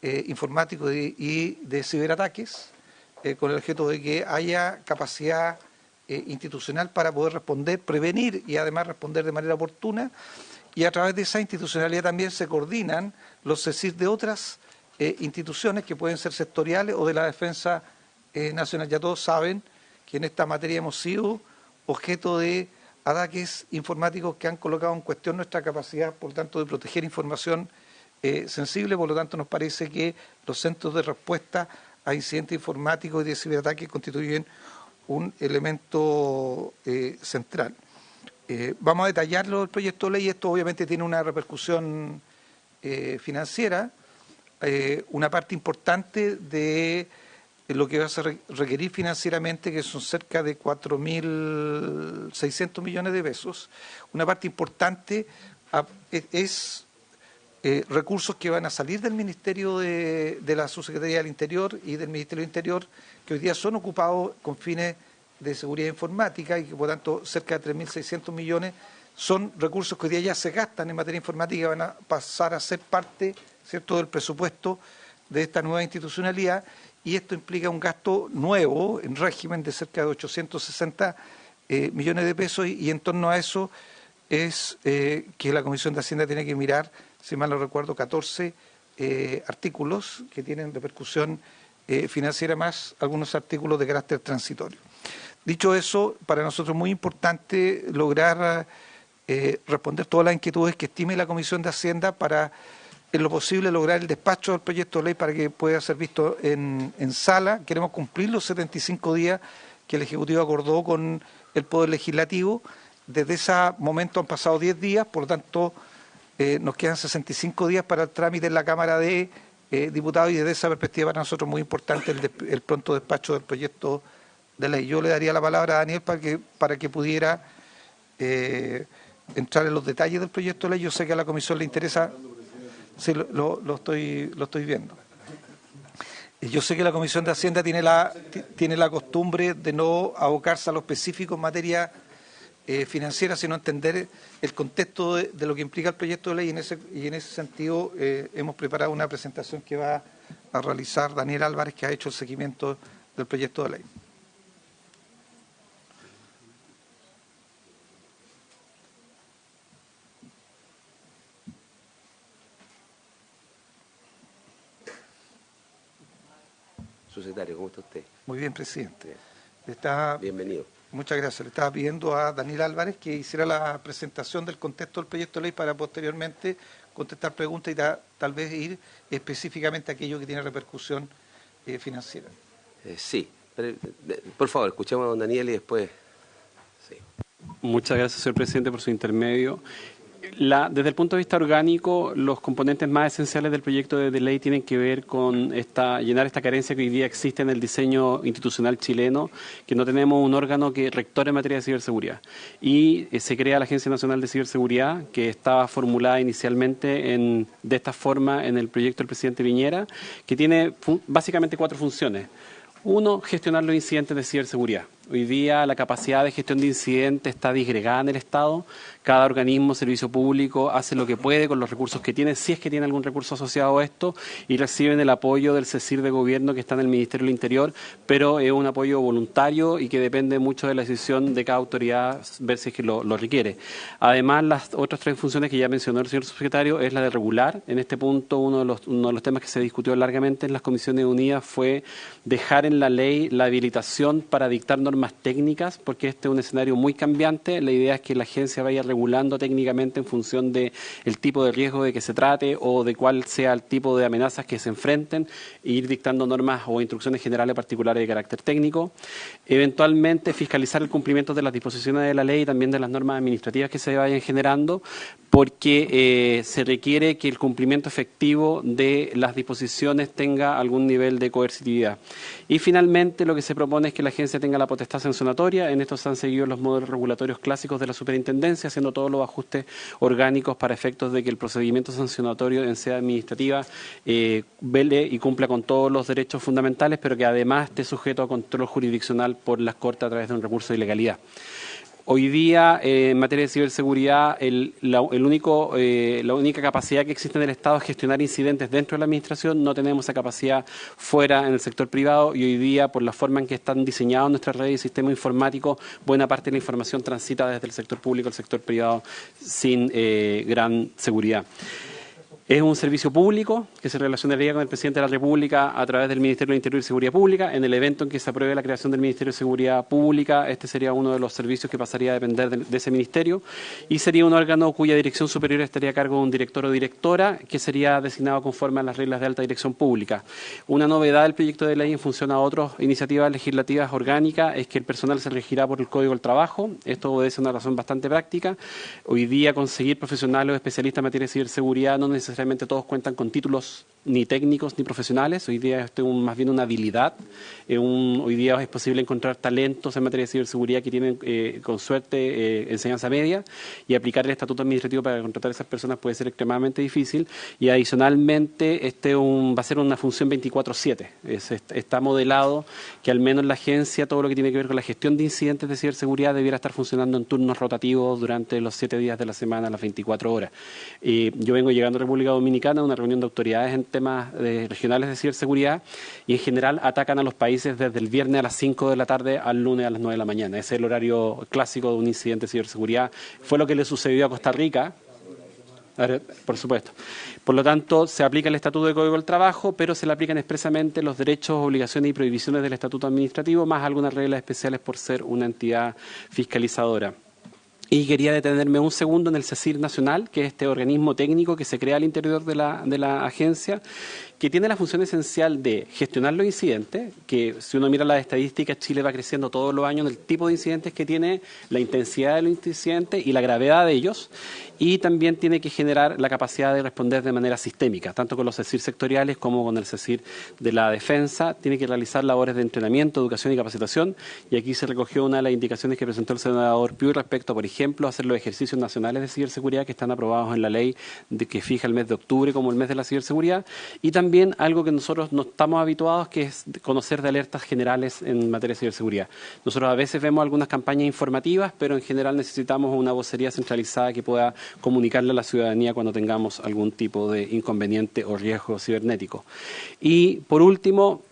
informáticos y de ciberataques, con el objeto de que haya capacidad institucional para poder responder, prevenir y además responder de manera oportuna. Y a través de esa institucionalidad también se coordinan los CECIR de otras instituciones que pueden ser sectoriales o de la defensa nacional. Ya todos saben que en esta materia hemos sido objeto de ataques informáticos que han colocado en cuestión nuestra capacidad, por lo tanto, de proteger información sensible. Por lo tanto, nos parece que los centros de respuesta a incidentes informáticos y de ciberataques constituyen un elemento central. Vamos a detallarlo el proyecto de ley. Esto obviamente tiene una repercusión financiera. Una parte importante de lo que va a requerir financieramente, que son cerca de 4.600 millones de pesos. Una parte importante es recursos que van a salir del Ministerio de la Subsecretaría del Interior y del Ministerio del Interior, que hoy día son ocupados con fines de seguridad informática y que por tanto cerca de 3.600 millones son recursos que hoy día ya se gastan en materia informática y van a pasar a ser parte, ¿cierto?, del presupuesto de esta nueva institucionalidad, y esto implica un gasto nuevo en régimen de cerca de 860 millones de pesos y en torno a eso es que la Comisión de Hacienda tiene que mirar, si mal no recuerdo, 14 artículos que tienen repercusión financiera más algunos artículos de carácter transitorio. Dicho eso, para nosotros es muy importante lograr responder todas las inquietudes que estime la Comisión de Hacienda para, en lo posible, lograr el despacho del proyecto de ley para que pueda ser visto en sala. Queremos cumplir los 75 días que el Ejecutivo acordó con el Poder Legislativo desde ese momento han pasado 10 días, por lo tanto nos quedan 65 días para el trámite en la Cámara de Diputados y desde esa perspectiva para nosotros muy importante el pronto despacho del proyecto de ley. Yo le daría la palabra a Daniel para que pudiera entrar en los detalles del proyecto de ley. Yo sé que a la Comisión le interesa, sí, lo estoy viendo. Yo sé que la Comisión de Hacienda tiene la costumbre de no abocarse a lo específico en materia financiera, sino entender el contexto de lo que implica el proyecto de ley y en ese sentido hemos preparado una presentación que va a realizar Daniel Álvarez, que ha hecho el seguimiento del proyecto de ley. Subsecretario, ¿cómo está usted? Muy bien, presidente. Bienvenido. Muchas gracias. Le estaba pidiendo a Daniel Álvarez que hiciera la presentación del contexto del proyecto de ley para posteriormente contestar preguntas y tal vez ir específicamente a aquello que tiene repercusión financiera. Sí, pero, por favor, escuchemos a don Daniel y después... Sí. Muchas gracias, señor presidente, por su intermedio. Desde el punto de vista orgánico, los componentes más esenciales del proyecto de ley tienen que ver con llenar esta carencia que hoy día existe en el diseño institucional chileno, que no tenemos un órgano que rectore en materia de ciberseguridad. Y se crea la Agencia Nacional de Ciberseguridad, que estaba formulada inicialmente de esta forma en el proyecto del presidente Piñera, que tiene básicamente 4 funciones. 1, gestionar los incidentes de ciberseguridad. Hoy día la capacidad de gestión de incidentes está disgregada en el Estado. Cada organismo, servicio público, hace lo que puede con los recursos que tiene, si es que tiene algún recurso asociado a esto, y reciben el apoyo del CECIR de gobierno que está en el Ministerio del Interior, pero es un apoyo voluntario y que depende mucho de la decisión de cada autoridad ver si es que lo requiere. Además, las otras 3 funciones que ya mencionó el señor subsecretario es la de regular. En este punto, uno de los temas que se discutió largamente en las Comisiones Unidas fue dejar en la ley la habilitación para dictar normas técnicas, porque este es un escenario muy cambiante. La idea es que la agencia vaya regulando técnicamente en función de el tipo de riesgo de que se trate o de cuál sea el tipo de amenazas que se enfrenten, e ir dictando normas o instrucciones generales particulares de carácter técnico. Eventualmente fiscalizar el cumplimiento de las disposiciones de la ley y también de las normas administrativas que se vayan generando, porque se requiere que el cumplimiento efectivo de las disposiciones tenga algún nivel de coercitividad. Y finalmente lo que se propone es que la agencia tenga la potestad sancionatoria. En esto se han seguido los modelos regulatorios clásicos de la superintendencia, haciendo todos los ajustes orgánicos para efectos de que el procedimiento sancionatorio en sede administrativa vele y cumpla con todos los derechos fundamentales, pero que además esté sujeto a control jurisdiccional por las Cortes a través de un recurso de ilegalidad. Hoy día, en materia de ciberseguridad, la única capacidad que existe en el Estado es gestionar incidentes dentro de la Administración. No tenemos esa capacidad fuera en el sector privado y hoy día, por la forma en que están diseñados nuestras redes y sistemas informáticos, buena parte de la información transita desde el sector público al sector privado sin gran seguridad. Es un servicio público que se relacionaría con el presidente de la República a través del Ministerio del Interior y Seguridad Pública. En el evento en que se apruebe la creación del Ministerio de Seguridad Pública, este sería uno de los servicios que pasaría a depender de ese ministerio, y sería un órgano cuya dirección superior estaría a cargo de un director o directora, que sería designado conforme a las reglas de alta dirección pública. Una novedad del proyecto de ley en función a otras iniciativas legislativas orgánicas es que el personal se regirá por el Código del Trabajo. Esto obedece a una razón bastante práctica. Hoy día conseguir profesionales o especialistas en materia de ciberseguridad no necesariamente todos cuentan con títulos ni técnicos ni profesionales. Hoy día esto es más bien una habilidad. Hoy día es posible encontrar talentos en materia de ciberseguridad que tienen, con suerte, enseñanza media, y aplicar el estatuto administrativo para contratar a esas personas puede ser extremadamente difícil. Y adicionalmente, va a ser una función 24/7. Está modelado que al menos la agencia, todo lo que tiene que ver con la gestión de incidentes de ciberseguridad, debiera estar funcionando en turnos rotativos durante los 7 días de la semana, las 24 horas. Yo vengo llegando a República Dominicana a una reunión de autoridades en temas regionales de ciberseguridad, y en general atacan a los países desde el viernes a las 5 de la tarde al lunes a las 9 de la mañana. Ese es el horario clásico de un incidente de ciberseguridad. Fue lo que le sucedió a Costa Rica, por supuesto. Por lo tanto, se aplica el Estatuto de Código del Trabajo, pero se le aplican expresamente los derechos, obligaciones y prohibiciones del Estatuto Administrativo, más algunas reglas especiales por ser una entidad fiscalizadora. Y quería detenerme un segundo en el CECIR Nacional, que es este organismo técnico que se crea al interior de la agencia, que tiene la función esencial de gestionar los incidentes, que si uno mira las estadísticas, Chile va creciendo todos los años en el tipo de incidentes que tiene, la intensidad de los incidentes y la gravedad de ellos, y también tiene que generar la capacidad de responder de manera sistémica, tanto con los CECIR sectoriales como con el CECIR de la defensa. Tiene que realizar labores de entrenamiento, educación y capacitación, y aquí se recogió una de las indicaciones que presentó el senador Piu respecto, por ejemplo, a hacer los ejercicios nacionales de ciberseguridad que están aprobados en la ley que fija el mes de octubre como el mes de la ciberseguridad, y también algo que nosotros no estamos habituados, que es conocer de alertas generales en materia de ciberseguridad. Nosotros a veces vemos algunas campañas informativas, pero en general necesitamos una vocería centralizada que pueda comunicarle a la ciudadanía cuando tengamos algún tipo de inconveniente o riesgo cibernético. Y por último,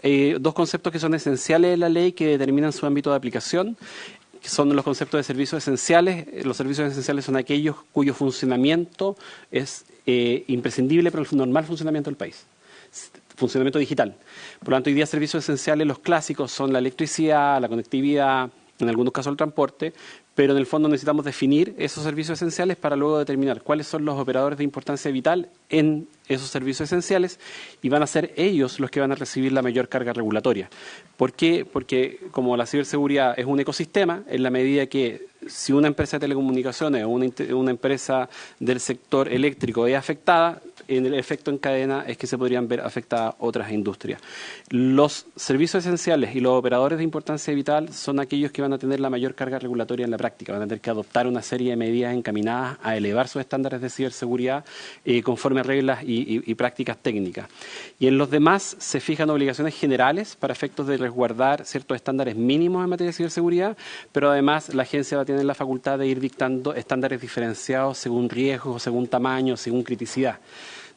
dos conceptos que son esenciales de la ley que determinan su ámbito de aplicación, que son los conceptos de servicios esenciales. Los servicios esenciales son aquellos cuyo funcionamiento es imprescindible para el normal funcionamiento del país. Funcionamiento digital. Por lo tanto, hoy día servicios esenciales, los clásicos, son la electricidad, la conectividad, en algunos casos el transporte, pero en el fondo necesitamos definir esos servicios esenciales para luego determinar cuáles son los operadores de importancia vital en esos servicios esenciales, y van a ser ellos los que van a recibir la mayor carga regulatoria. ¿Por qué? Porque como la ciberseguridad es un ecosistema, en la medida que si una empresa de telecomunicaciones o una empresa del sector eléctrico es afectada, en el efecto en cadena es que se podrían ver afectadas otras industrias. Los servicios esenciales y los operadores de importancia vital son aquellos que van a tener la mayor carga regulatoria en la práctica, van a tener que adoptar una serie de medidas encaminadas a elevar sus estándares de ciberseguridad conforme a reglas y prácticas técnicas. Y en los demás se fijan obligaciones generales para efectos de resguardar ciertos estándares mínimos en materia de ciberseguridad, pero además la agencia va a tener la facultad de ir dictando estándares diferenciados según riesgo, según tamaño, según criticidad.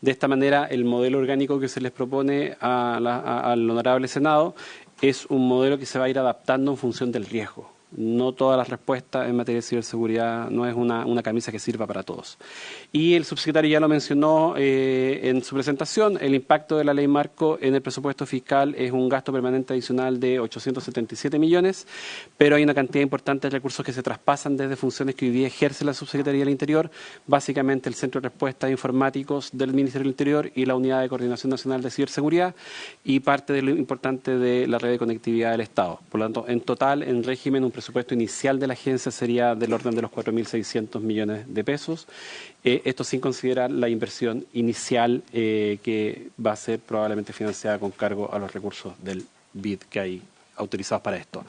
De esta manera, el modelo orgánico que se les propone al Honorable Senado es un modelo que se va a ir adaptando en función del riesgo. No todas las respuestas en materia de ciberseguridad, no es una camisa que sirva para todos. Y el subsecretario ya lo mencionó en su presentación, el impacto de la ley marco en el presupuesto fiscal es un gasto permanente adicional de 877 millones, pero hay una cantidad importante de recursos que se traspasan desde funciones que hoy día ejerce la Subsecretaría del Interior, básicamente el Centro de Respuestas Informáticos del Ministerio del Interior y la Unidad de Coordinación Nacional de Ciberseguridad, y parte de lo importante de la red de conectividad del Estado. Por lo tanto, en total, en régimen, un presupuesto inicial de la agencia sería del orden de los 4.600 millones de pesos. Esto sin considerar la inversión inicial que va a ser probablemente financiada con cargo a los recursos del BID que hay autorizados para esto.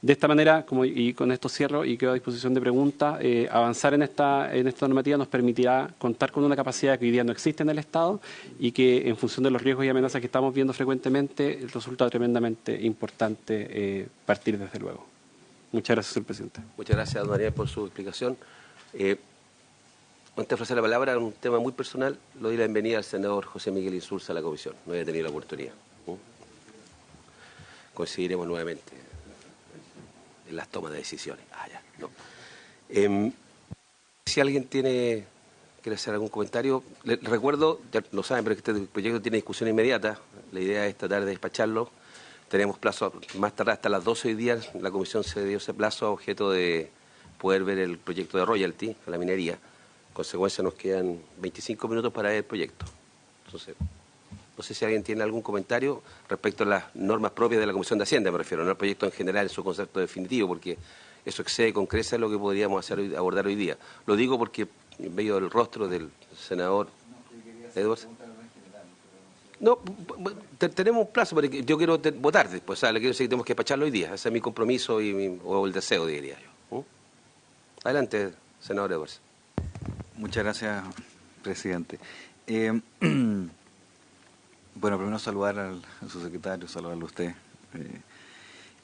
De esta manera, y con esto cierro y quedo a disposición de preguntas, avanzar en esta normativa nos permitirá contar con una capacidad que hoy día no existe en el Estado y que en función de los riesgos y amenazas que estamos viendo frecuentemente resulta tremendamente importante partir desde luego. Muchas gracias, señor presidente. Muchas gracias, don Daniel, por su explicación. Antes de ofrecer la palabra, un tema muy personal, le doy la bienvenida al senador José Miguel Insulza a la comisión. No había tenido la oportunidad. Coincidiremos nuevamente en las tomas de decisiones. No. Si alguien quiere hacer algún comentario, le recuerdo, ya lo saben, pero que este proyecto tiene discusión inmediata. La idea es tratar de despacharlo. Tenemos plazo más tarde hasta las 12 hoy día. La comisión se dio ese plazo a objeto de poder ver el proyecto de royalty a la minería. En consecuencia, nos quedan 25 minutos para ver el proyecto. Entonces, no sé si alguien tiene algún comentario respecto a las normas propias de la Comisión de Hacienda, me refiero, no al proyecto en general en su concepto definitivo, porque eso excede con creces lo que podríamos abordar hoy día. Lo digo porque en medio del rostro del senador Edwards. No, tenemos un plazo, porque yo quiero votar después, le quiero decir que tenemos que despacharlo hoy día. Ese es mi compromiso o el deseo, diría yo. Adelante, senador Edwards. Muchas gracias, presidente. Bueno, primero saludar al subsecretario, saludarlo a usted.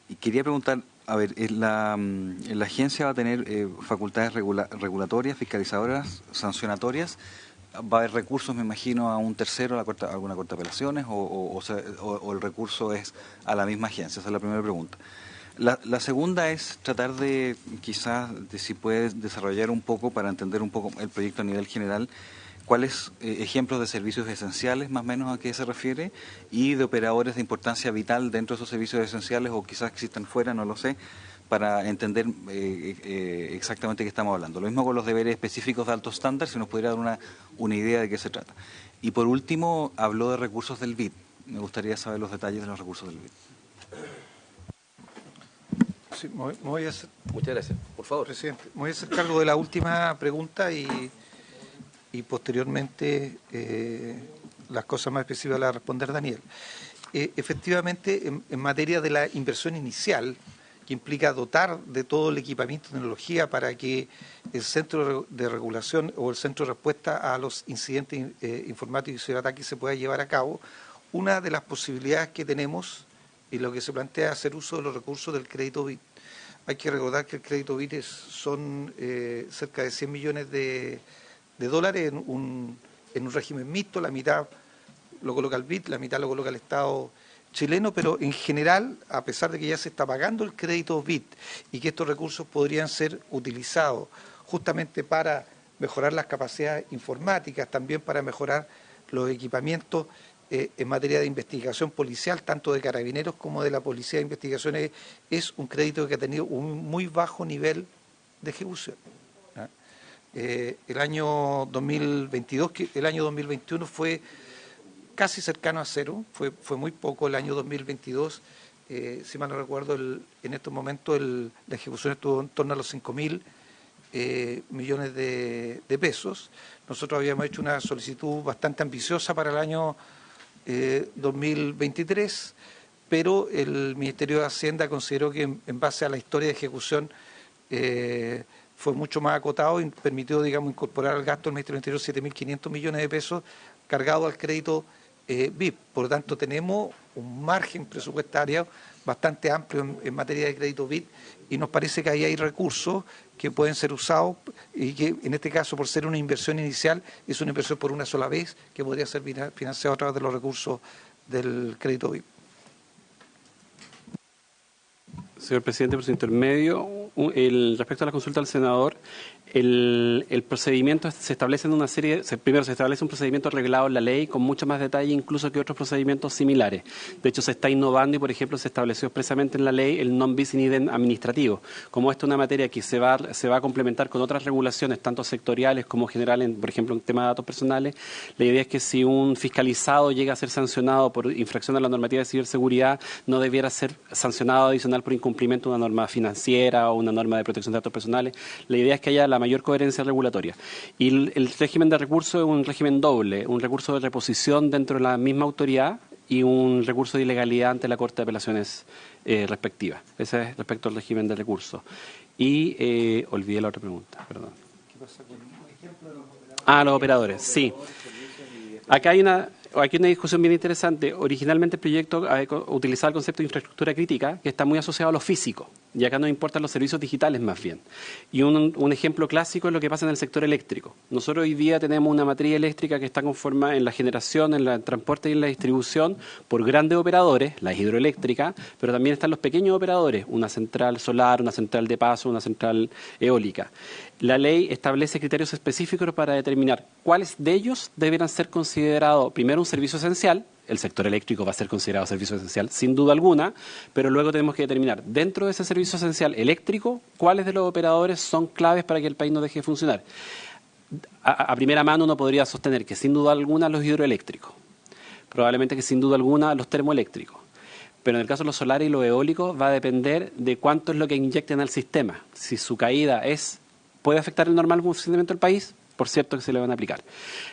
Y quería preguntar, a ver, ¿la agencia va a tener facultades regulatorias, fiscalizadoras, sancionatorias? ¿Va a haber recursos, me imagino, a un tercero, a alguna corte de apelaciones, o el recurso es a la misma agencia? Esa es la primera pregunta. La segunda es tratar de, quizás, de si puedes desarrollar un poco, para entender un poco el proyecto a nivel general, cuáles ejemplos de servicios esenciales, más o menos a qué se refiere, y de operadores de importancia vital dentro de esos servicios esenciales, o quizás existan fuera, no lo sé, para entender exactamente de qué estamos hablando. Lo mismo con los deberes específicos de alto estándar, si nos pudiera dar una idea de qué se trata. Y por último, habló de recursos del BID. me gustaría saber los detalles de los recursos del BID. Sí, me voy a hacer, Muchas gracias. Por favor. presidente, me voy a hacer cargo de la última pregunta y posteriormente las cosas más específicas las va a responder Daniel. Efectivamente, en materia de la inversión inicial, que implica dotar de todo el equipamiento y tecnología para que el centro de regulación o el centro de respuesta a los incidentes informáticos y ciberataques se pueda llevar a cabo, una de las posibilidades que tenemos y lo que se plantea es hacer uso de los recursos del crédito BID. Hay que recordar que el crédito BID son cerca de 100 millones de dólares en un régimen mixto, la mitad lo coloca el BID, la mitad lo coloca el Estado chileno, pero en general, a pesar de que ya se está pagando el crédito BID y que estos recursos podrían ser utilizados justamente para mejorar las capacidades informáticas, también para mejorar los equipamientos en materia de investigación policial, tanto de carabineros como de la Policía de Investigaciones, es un crédito que ha tenido un muy bajo nivel de ejecución. El año 2022, el año 2021 fue casi cercano a cero, fue muy poco el año 2022, si mal no recuerdo, en estos momentos la ejecución estuvo en torno a los 5.000 millones de pesos. Nosotros habíamos hecho una solicitud bastante ambiciosa para el año 2023, pero el Ministerio de Hacienda consideró que en base a la historia de ejecución fue mucho más acotado y permitió, digamos, incorporar al gasto del Ministerio del Interior 7.500 millones de pesos cargado al crédito BIP. Por lo tanto, tenemos un margen presupuestario bastante amplio en materia de crédito BIP y nos parece que ahí hay recursos que pueden ser usados y que en este caso, por ser una inversión inicial, es una inversión por una sola vez que podría ser financiada a través de los recursos del crédito BIP. Señor presidente, por su intermedio, respecto a la consulta del senador, el procedimiento se establece en una serie, primero se establece un procedimiento regulado en la ley con mucho más detalle incluso que otros procedimientos similares. De hecho, se está innovando y, por ejemplo, se estableció expresamente en la ley el non bis in idem administrativo. Como esta es una materia que se va a complementar con otras regulaciones, tanto sectoriales como generales, por ejemplo, en tema de datos personales, la idea es que si un fiscalizado llega a ser sancionado por infracción a la normativa de ciberseguridad, no debiera ser sancionado adicional por incumplimiento de una norma financiera o una norma de protección de datos personales. La idea es que haya la mayor coherencia regulatoria. Y el régimen de recurso es un régimen doble, un recurso de reposición dentro de la misma autoridad y un recurso de ilegalidad ante la Corte de Apelaciones respectiva. Ese es respecto al régimen de recurso. Y olvidé la otra pregunta, perdón. ¿Qué pasa con el ejemplo de los operadores? Los operadores, sí. Acá hay una discusión bien interesante. Originalmente el proyecto utilizaba el concepto de infraestructura crítica, que está muy asociado a lo físico, y acá nos importan los servicios digitales más bien. Y un ejemplo clásico es lo que pasa en el sector eléctrico. Nosotros hoy día tenemos una matriz eléctrica que está conformada en la generación, en el transporte y en la distribución por grandes operadores, la hidroeléctrica, pero también están los pequeños operadores, una central solar, una central de paso, una central eólica. La ley establece criterios específicos para determinar cuáles de ellos deberán ser considerados, primero, un servicio esencial. El sector eléctrico va a ser considerado servicio esencial, sin duda alguna, pero luego tenemos que determinar, dentro de ese servicio esencial eléctrico, cuáles de los operadores son claves para que el país no deje de funcionar. A primera mano uno podría sostener que sin duda alguna los hidroeléctricos, probablemente que sin duda alguna los termoeléctricos. Pero en el caso de los solares y los eólicos va a depender de cuánto es lo que inyecten al sistema. Si su caída puede afectar el normal funcionamiento del país, por cierto que se le van a aplicar.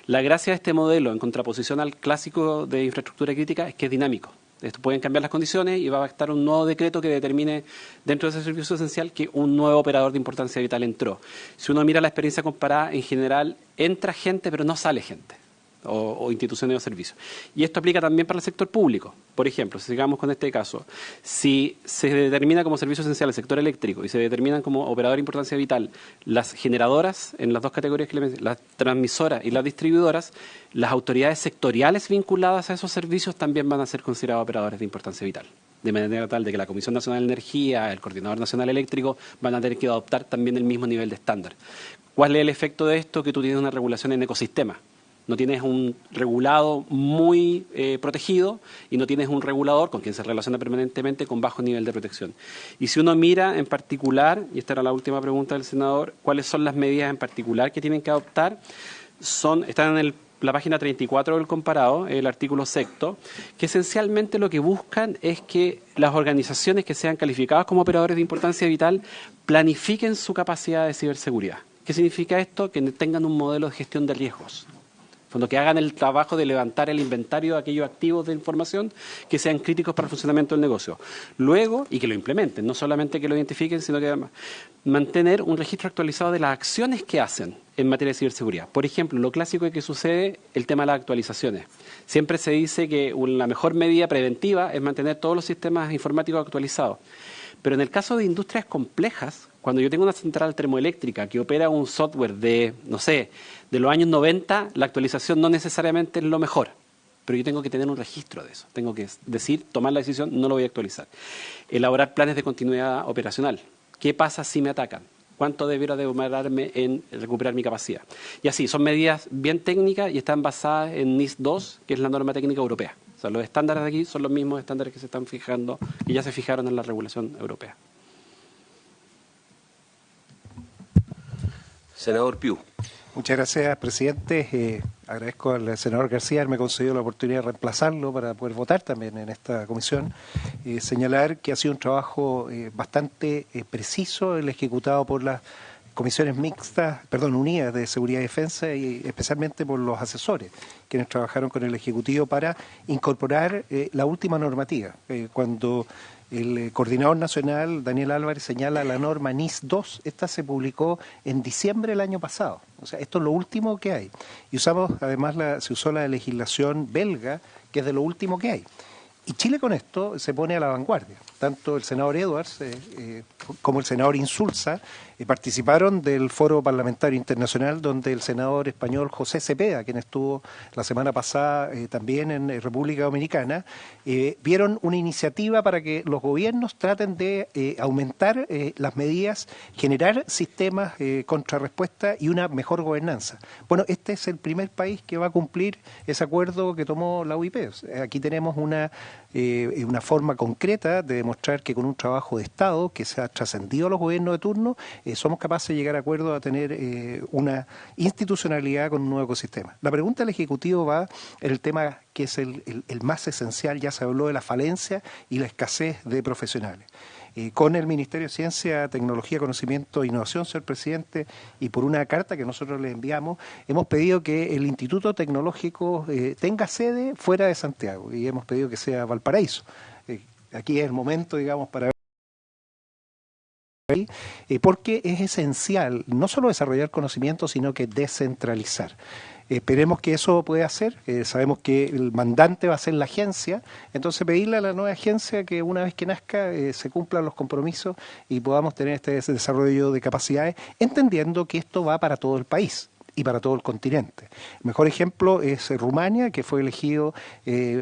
La gracia de este modelo, en contraposición al clásico de infraestructura crítica, es que es dinámico. Esto pueden cambiar las condiciones y va a estar un nuevo decreto que determine dentro de ese servicio esencial que un nuevo operador de importancia vital entró. Si uno mira la experiencia comparada, en general entra gente pero no sale gente. O instituciones o servicios. Y esto aplica también para el sector público. Por ejemplo, si sigamos con este caso, si se determina como servicio esencial el sector eléctrico y se determinan como operador de importancia vital las generadoras, en las dos categorías que le mencioné, las transmisoras y las distribuidoras, las autoridades sectoriales vinculadas a esos servicios también van a ser considerados operadores de importancia vital. De manera tal de que la Comisión Nacional de Energía, el Coordinador Nacional Eléctrico, van a tener que adoptar también el mismo nivel de estándar. ¿Cuál es el efecto de esto? Que tú tienes una regulación en ecosistema. No tienes un regulado muy protegido y no tienes un regulador con quien se relaciona permanentemente con bajo nivel de protección. Y si uno mira en particular, y esta era la última pregunta del senador, ¿cuáles son las medidas en particular que tienen que adoptar? Están en el la página 34 del comparado, el artículo 6º, que esencialmente lo que buscan es que las organizaciones que sean calificadas como operadores de importancia vital planifiquen su capacidad de ciberseguridad. ¿Qué significa esto? Que tengan un modelo de gestión de riesgos. Que hagan el trabajo de levantar el inventario de aquellos activos de información que sean críticos para el funcionamiento del negocio. Luego, y que lo implementen, no solamente que lo identifiquen, sino que además mantener un registro actualizado de las acciones que hacen en materia de ciberseguridad. Por ejemplo, lo clásico que sucede, el tema de las actualizaciones. Siempre se dice que la mejor medida preventiva es mantener todos los sistemas informáticos actualizados. Pero en el caso de industrias complejas, cuando yo tengo una central termoeléctrica que opera un software de, no sé, de los años 90, la actualización no necesariamente es lo mejor. Pero yo tengo que tener un registro de eso. Tengo que tomar la decisión, no lo voy a actualizar. Elaborar planes de continuidad operacional. ¿Qué pasa si me atacan? ¿Cuánto debiera demorarme en recuperar mi capacidad? Y así, son medidas bien técnicas y están basadas en NIS 2, que es la norma técnica europea. O sea, los estándares de aquí son los mismos estándares que se están fijando y ya se fijaron en la regulación europea. Senador Piu. Muchas gracias, presidente. Agradezco al senador García haberme concedido la oportunidad de reemplazarlo para poder votar también en esta comisión. Señalar que ha sido un trabajo bastante preciso el ejecutado por las comisiones unidas de seguridad y defensa, y especialmente por los asesores, quienes trabajaron con el Ejecutivo para incorporar la última normativa. Cuando el coordinador nacional, Daniel Álvarez, señala la norma NIS 2, esta se publicó en diciembre del año pasado. O sea, esto es lo último que hay. Y se usó la legislación belga, que es de lo último que hay. Y Chile con esto se pone a la vanguardia. Tanto el senador Edwards como el senador Insulza participaron del Foro Parlamentario Internacional, donde el senador español José Cepeda, quien estuvo la semana pasada también en República Dominicana, vieron una iniciativa para que los gobiernos traten de aumentar las medidas, generar sistemas contrarrespuesta y una mejor gobernanza. Bueno, este es el primer país que va a cumplir ese acuerdo que tomó la OIP. Aquí tenemos una forma concreta de demostrar que con un trabajo de Estado que se ha trascendido a los gobiernos de turno, somos capaces de llegar a acuerdos a tener una institucionalidad con un nuevo ecosistema. La pregunta del Ejecutivo va en el tema que es el más esencial. Ya se habló de la falencia y la escasez de profesionales. Con el Ministerio de Ciencia, Tecnología, Conocimiento e Innovación, señor presidente, y por una carta que nosotros le enviamos, hemos pedido que el Instituto Tecnológico tenga sede fuera de Santiago, y hemos pedido que sea Valparaíso. Aquí es el momento, digamos, para ver, porque es esencial no solo desarrollar conocimiento, sino que descentralizar. Esperemos que eso pueda hacer. Sabemos que el mandante va a ser la agencia, entonces pedirle a la nueva agencia que una vez que nazca se cumplan los compromisos y podamos tener este desarrollo de capacidades, entendiendo que esto va para todo el país y para todo el continente. El mejor ejemplo es Rumania, que fue elegido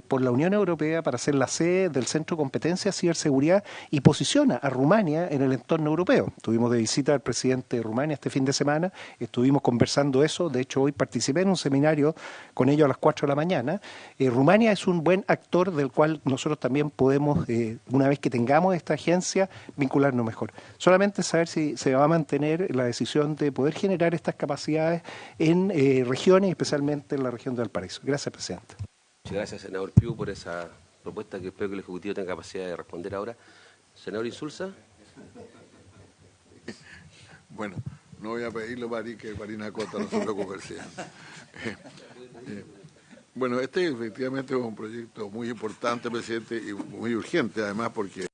por la Unión Europea para ser la sede del Centro de Competencia Ciberseguridad, y posiciona a Rumania en el entorno europeo. Tuvimos de visita al presidente de Rumania este fin de semana, estuvimos conversando eso. De hecho, hoy participé en un seminario con ellos a las 4 de la mañana. Rumania es un buen actor del cual nosotros también podemos, una vez que tengamos esta agencia, vincularnos mejor. Solamente saber si se va a mantener la decisión de poder generar estas capacidades en regiones, especialmente en la región de Valparaíso. Gracias, presidente. Muchas gracias, senador Piu, por esa propuesta que espero que el Ejecutivo tenga capacidad de responder ahora. Senador Insulza. Bueno, no voy a pedirlo para que Marina Cota, no se preocupe, presidente. Bueno, este efectivamente es un proyecto muy importante, presidente, y muy urgente, además, porque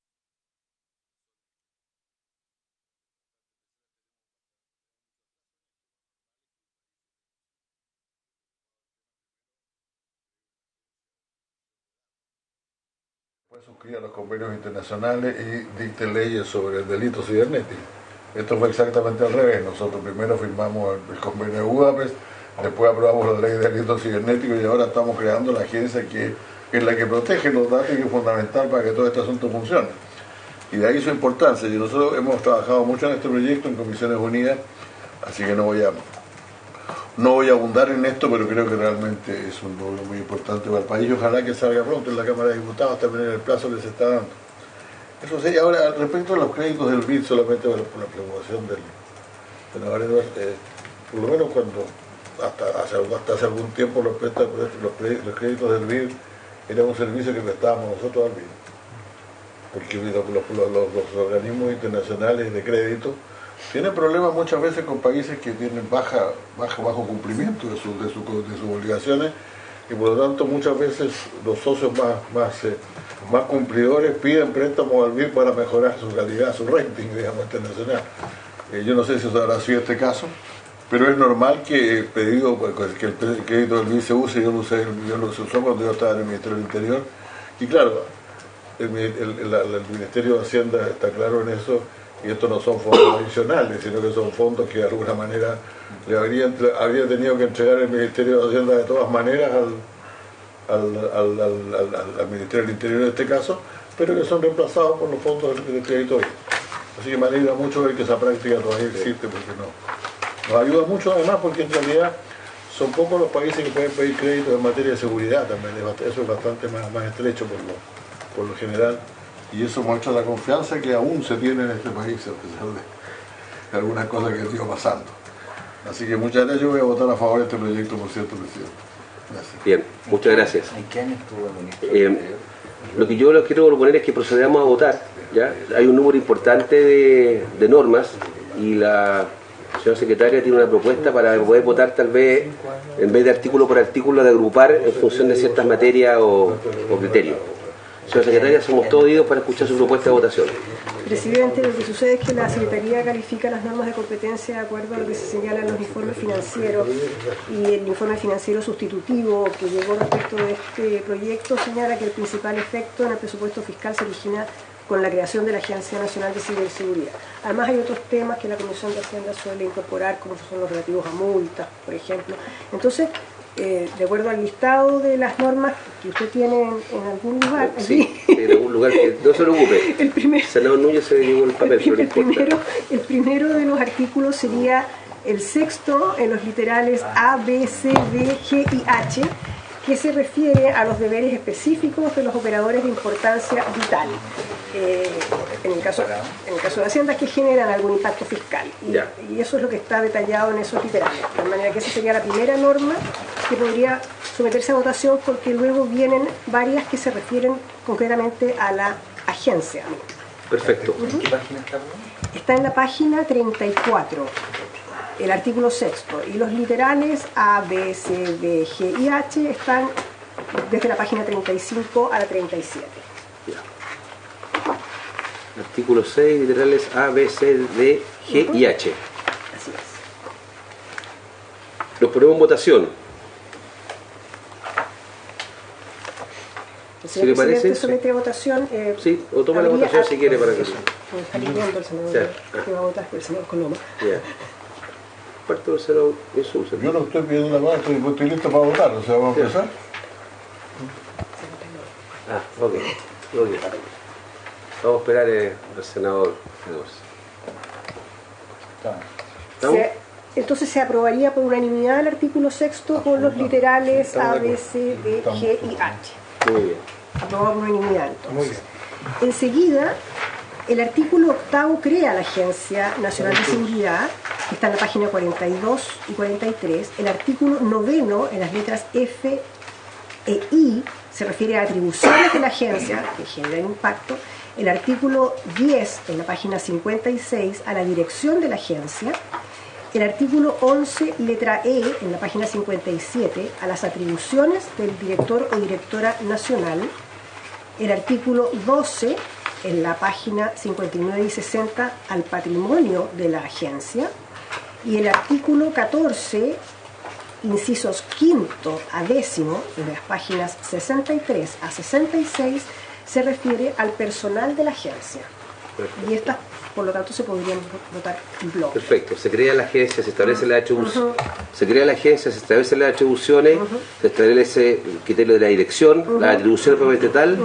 suscriban los convenios internacionales y dicten leyes sobre el delito cibernético. Esto fue exactamente al revés. Nosotros primero firmamos el convenio de Budapest, después aprobamos la ley de delito cibernético y ahora estamos creando la agencia que es la que protege los datos y que es fundamental para que todo este asunto funcione. Y de ahí su importancia. Y nosotros hemos trabajado mucho en este proyecto en Comisiones Unidas, así que no voy a abundar en esto, pero creo que realmente es un logro muy importante para el país. Ojalá que salga pronto en la Cámara de Diputados, también en el plazo que se está dando. Eso sí. Ahora, respecto a los créditos del BID, solamente por la preocupación del senador Edwards, por lo menos cuando hasta hace algún tiempo los créditos del BID eran un servicio que prestábamos nosotros al BID. Porque los organismos internacionales de crédito tienen problemas muchas veces con países que tienen bajo cumplimiento de sus obligaciones, y por lo tanto muchas veces los socios más cumplidores piden préstamos al BID para mejorar su calidad, su rating, digamos, internacional. Yo no sé si eso habrá sido este caso, pero es normal que el crédito del BID se use. Yo lo usé cuando yo estaba en el Ministerio del Interior, y claro, el Ministerio de Hacienda está claro en eso, y estos no son fondos adicionales, sino que son fondos que de alguna manera le habría tenido que entregar el Ministerio de Hacienda de todas maneras al Ministerio del Interior en este caso, pero que son reemplazados por los fondos del crédito BID. Así que me alegra mucho ver que esa práctica todavía existe, porque nos ayuda mucho, además, porque en realidad son pocos los países que pueden pedir crédito en materia de seguridad también. Eso es bastante más estrecho por lo general, y eso muestra la confianza que aún se tiene en este país, a pesar de algunas cosas que han ido pasando. Así que muchas gracias. Yo voy a votar a favor de este proyecto, por cierto, presidente. Gracias. Bien, muchas gracias. ¿En qué año estuvo el ministro? Lo que yo les quiero proponer es que procedamos a votar. ¿Ya? Hay un número importante de normas, y la señora secretaria tiene una propuesta para poder votar, tal vez, en vez de artículo por artículo, de agrupar en función de ciertas materias o criterios. Señora secretaria, somos todos oídos para escuchar su propuesta de votación. Presidente, lo que sucede es que la Secretaría califica las normas de competencia de acuerdo a lo que se señala en los informes financieros, y el informe financiero sustitutivo que llegó respecto de este proyecto señala que el principal efecto en el presupuesto fiscal se origina con la creación de la Agencia Nacional de Ciberseguridad. Además hay otros temas que la Comisión de Hacienda suele incorporar, como son los relativos a multas, por ejemplo. Entonces, de acuerdo al listado de las normas que usted tiene en algún lugar, sí, en algún lugar, que no se preocupe. El senador Núñez se llevó el papel, pero no importa. El primero de los artículos sería el sexto, en los literales A, B, C, D, G y H, que se refiere a los deberes específicos de los operadores de importancia vital. En el caso de Hacienda, que generan algún impacto fiscal. Y eso es lo que está detallado en esos literales. De manera que esa sería la primera norma que podría someterse a votación, porque luego vienen varias que se refieren concretamente a la agencia. Perfecto. ¿En qué página está? Está en la página 34. El artículo sexto, y los literales A, B, C, D, G y H están desde la página 35 a la 37. Ya. Artículo 6, literales A, B, C, D, G y H. Así es. Los ponemos en votación. El señor presidente somete a votación. Sí, o toma la votación si quiere para que... Está leyendo el senador que va a votar, el senador Coloma. Ya. Parte del senador Jesús. Yo no estoy pidiendo la mano, estoy listo para votar, o sea, vamos a empezar. Ok. Vamos a esperar al senador Jesús. Entonces se aprobaría por unanimidad el artículo sexto con los literales A, B, C, D, G y H. Muy bien. Aprobado por unanimidad, entonces. Enseguida, el artículo octavo crea la Agencia Nacional de Seguridad, que está en la página 42 y 43. El artículo noveno, en las letras F e I, se refiere a atribuciones de la agencia que generan impacto. El artículo 10, en la página 56, a la dirección de la agencia. El artículo 11, letra E, en la página 57, a las atribuciones del director o directora nacional. El artículo 12, en la página 59 y 60, al patrimonio de la agencia. Y el artículo 14, incisos quinto a décimo, en las páginas 63 a 66, se refiere al personal de la agencia. Perfecto. Y estas, por lo tanto, se podrían votar en bloque. Perfecto. Se crea la agencia, se establece la atribución. Se crea la agencia, se establecen las atribuciones, se establece el criterio de la dirección, la atribución propiamente tal,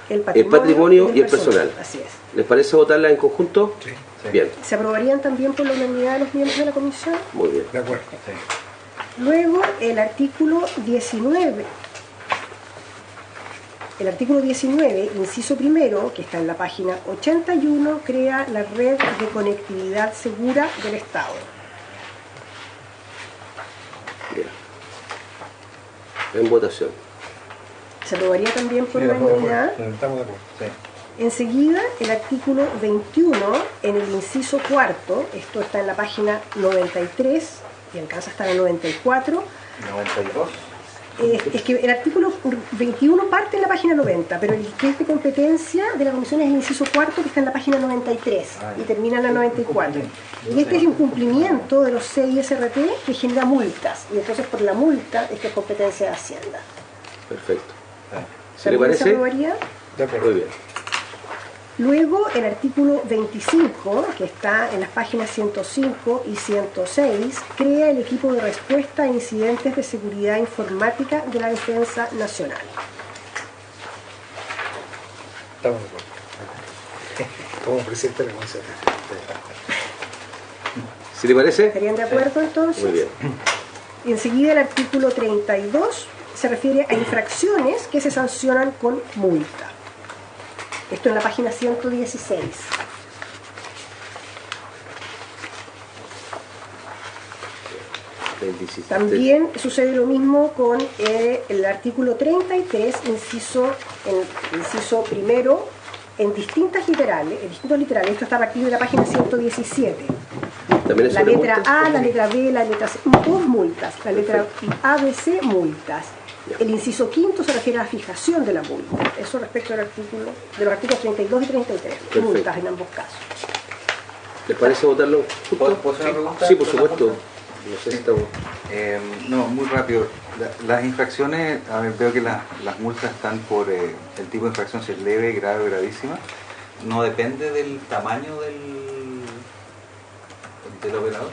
el patrimonio y el personal. Así es. ¿Les parece votarla en conjunto? Sí. Bien. ¿Se aprobarían también por la unanimidad de los miembros de la comisión? Muy bien. De acuerdo. Sí. Luego, el artículo 19. El artículo 19, inciso primero, que está en la página 81, crea la red de conectividad segura del Estado. Bien. En votación. Se aprobaría también por unanimidad. Estamos de acuerdo. Sí. Enseguida, el artículo 21, en el inciso cuarto, esto está en la página 93 y alcanza hasta la 94. 92. Es que el artículo 21 parte en la página 90, pero el que es de competencia de la comisión es el inciso cuarto, que está en la página 93 y termina en la 94. Y este es un cumplimiento de los CISRT que genera multas, y entonces por la multa es que es competencia de Hacienda. Perfecto. ¿Se le ¿También se parece? aprobaría? De acuerdo. Muy bien. Luego, el artículo 25, que está en las páginas 105 y 106, crea el equipo de respuesta a incidentes de seguridad informática de la Defensa Nacional. Estamos de acuerdo. Como presidente de la Comisión. ¿Se le parece? ¿Estarían de acuerdo entonces? Muy bien. Y enseguida el artículo 32 se refiere a infracciones que se sancionan con multa. Esto en la página 116. También sucede lo mismo con el artículo 33, inciso primero, en distintos literales. Esto está a partir de la página 117. ¿También es La sobre letra multas? A, la letra B, la letra C, dos multas. La letra A, B, C, multas. El inciso quinto se refiere a la fijación de la multa. Eso respecto al artículo, de los artículos 32 y 33. Perfecto. Multas en ambos casos. ¿Les parece votarlo juntos? ¿Puedo hacer una pregunta? Sí, por supuesto. No sé si estamos... No, muy rápido. Las infracciones, a ver, veo que las multas están por el tipo de infracción, si es leve, grave o gravísima. ¿No depende del tamaño del operador?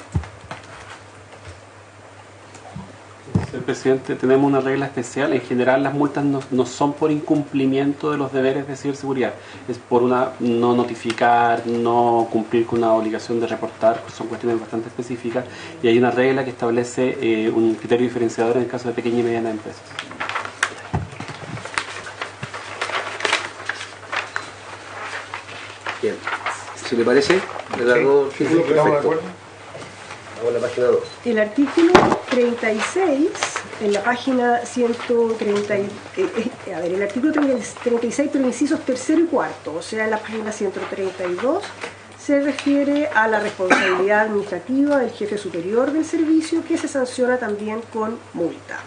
Señor presidente, tenemos una regla especial. En general, las multas no son por incumplimiento de los deberes de ciberseguridad. Es por no notificar, no cumplir con una obligación de reportar. Son cuestiones bastante específicas. Y hay una regla que establece un criterio diferenciador en el caso de pequeñas y medianas empresas. Bien. ¿Se le parece? ¿Le da dos títulos? ¿Estamos de Perfecto. acuerdo? Vamos a la página 2. El artículo 36, en la página 130, el artículo 36, pero incisos tercero y cuarto, o sea, en la página 132, se refiere a la responsabilidad administrativa del jefe superior del servicio, que se sanciona también con multa.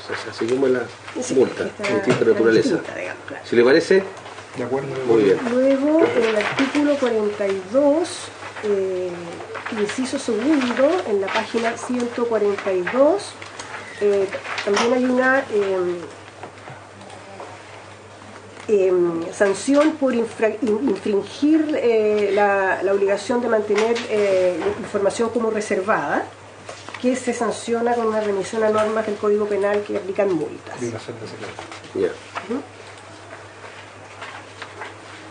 O sea, seguimos la Sí, multa, esta de distinta era naturaleza. distinta, digamos, claro. ¿Se le parece? De acuerdo. Muy bien. Luego, en el artículo 42, inciso segundo, en la página 142, también hay una sanción por infringir la obligación de mantener información como reservada, que se sanciona con una remisión a normas del Código Penal que aplican multas. Violación de secreto. Ya.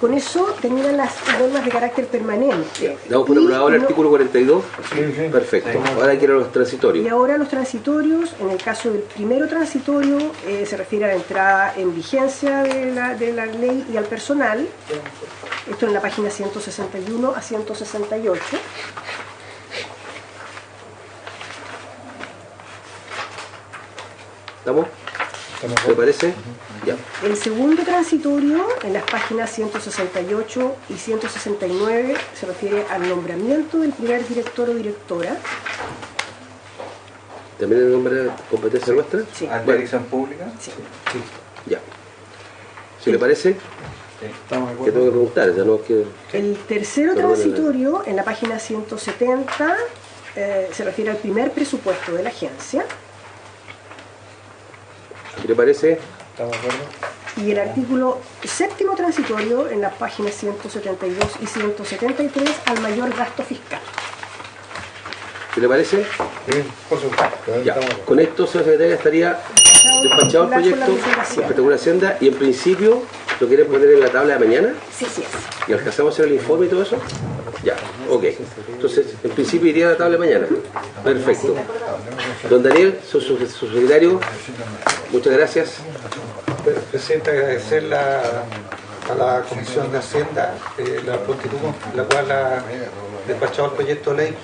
Con eso terminan las normas de carácter permanente. ¿Damos por Y aprobado el no- artículo 42? Sí, sí. Perfecto. Ahora quiero los Y transitorios. ahora los transitorios, en el caso del primero transitorio, se refiere a la entrada en vigencia de la ley y al personal. Esto en la página 161 a 168. ¿Estamos? Estamos de ¿Le acuerdo. parece? Ya. El segundo transitorio, en las páginas 168 y 169, se refiere al nombramiento del primer director o directora. ¿También el nombre de competencia nuestra? Sí. ¿A la Bueno. dirección pública? Sí. Ya. ¿Se le parece? Estamos de Que tengo acuerdo. que preguntar, ya no quiero... El tercero Perdón, transitorio, en la página 170, se refiere al primer presupuesto de la agencia. ¿Qué le parece? Estamos de acuerdo. Y el artículo séptimo transitorio, en las páginas 172 y 173, al mayor gasto fiscal. ¿Qué le parece? Sí, por supuesto. Ya. Estamos de acuerdo. Con esto, señor secretario, estaría despachado el Con la proyecto, presentación. espectacular Hacienda, y en principio, ¿lo quieren poner en la tabla de mañana? Sí, sí es. ¿Y alcanzamos a hacer el informe y todo eso? Ya, ok. Entonces, en principio iría a la tabla de mañana. Perfecto. Don Daniel, su secretario, muchas gracias. Presidente, agradecer a la Comisión de Hacienda la prontitud con la cual ha despachado el proyecto de ley.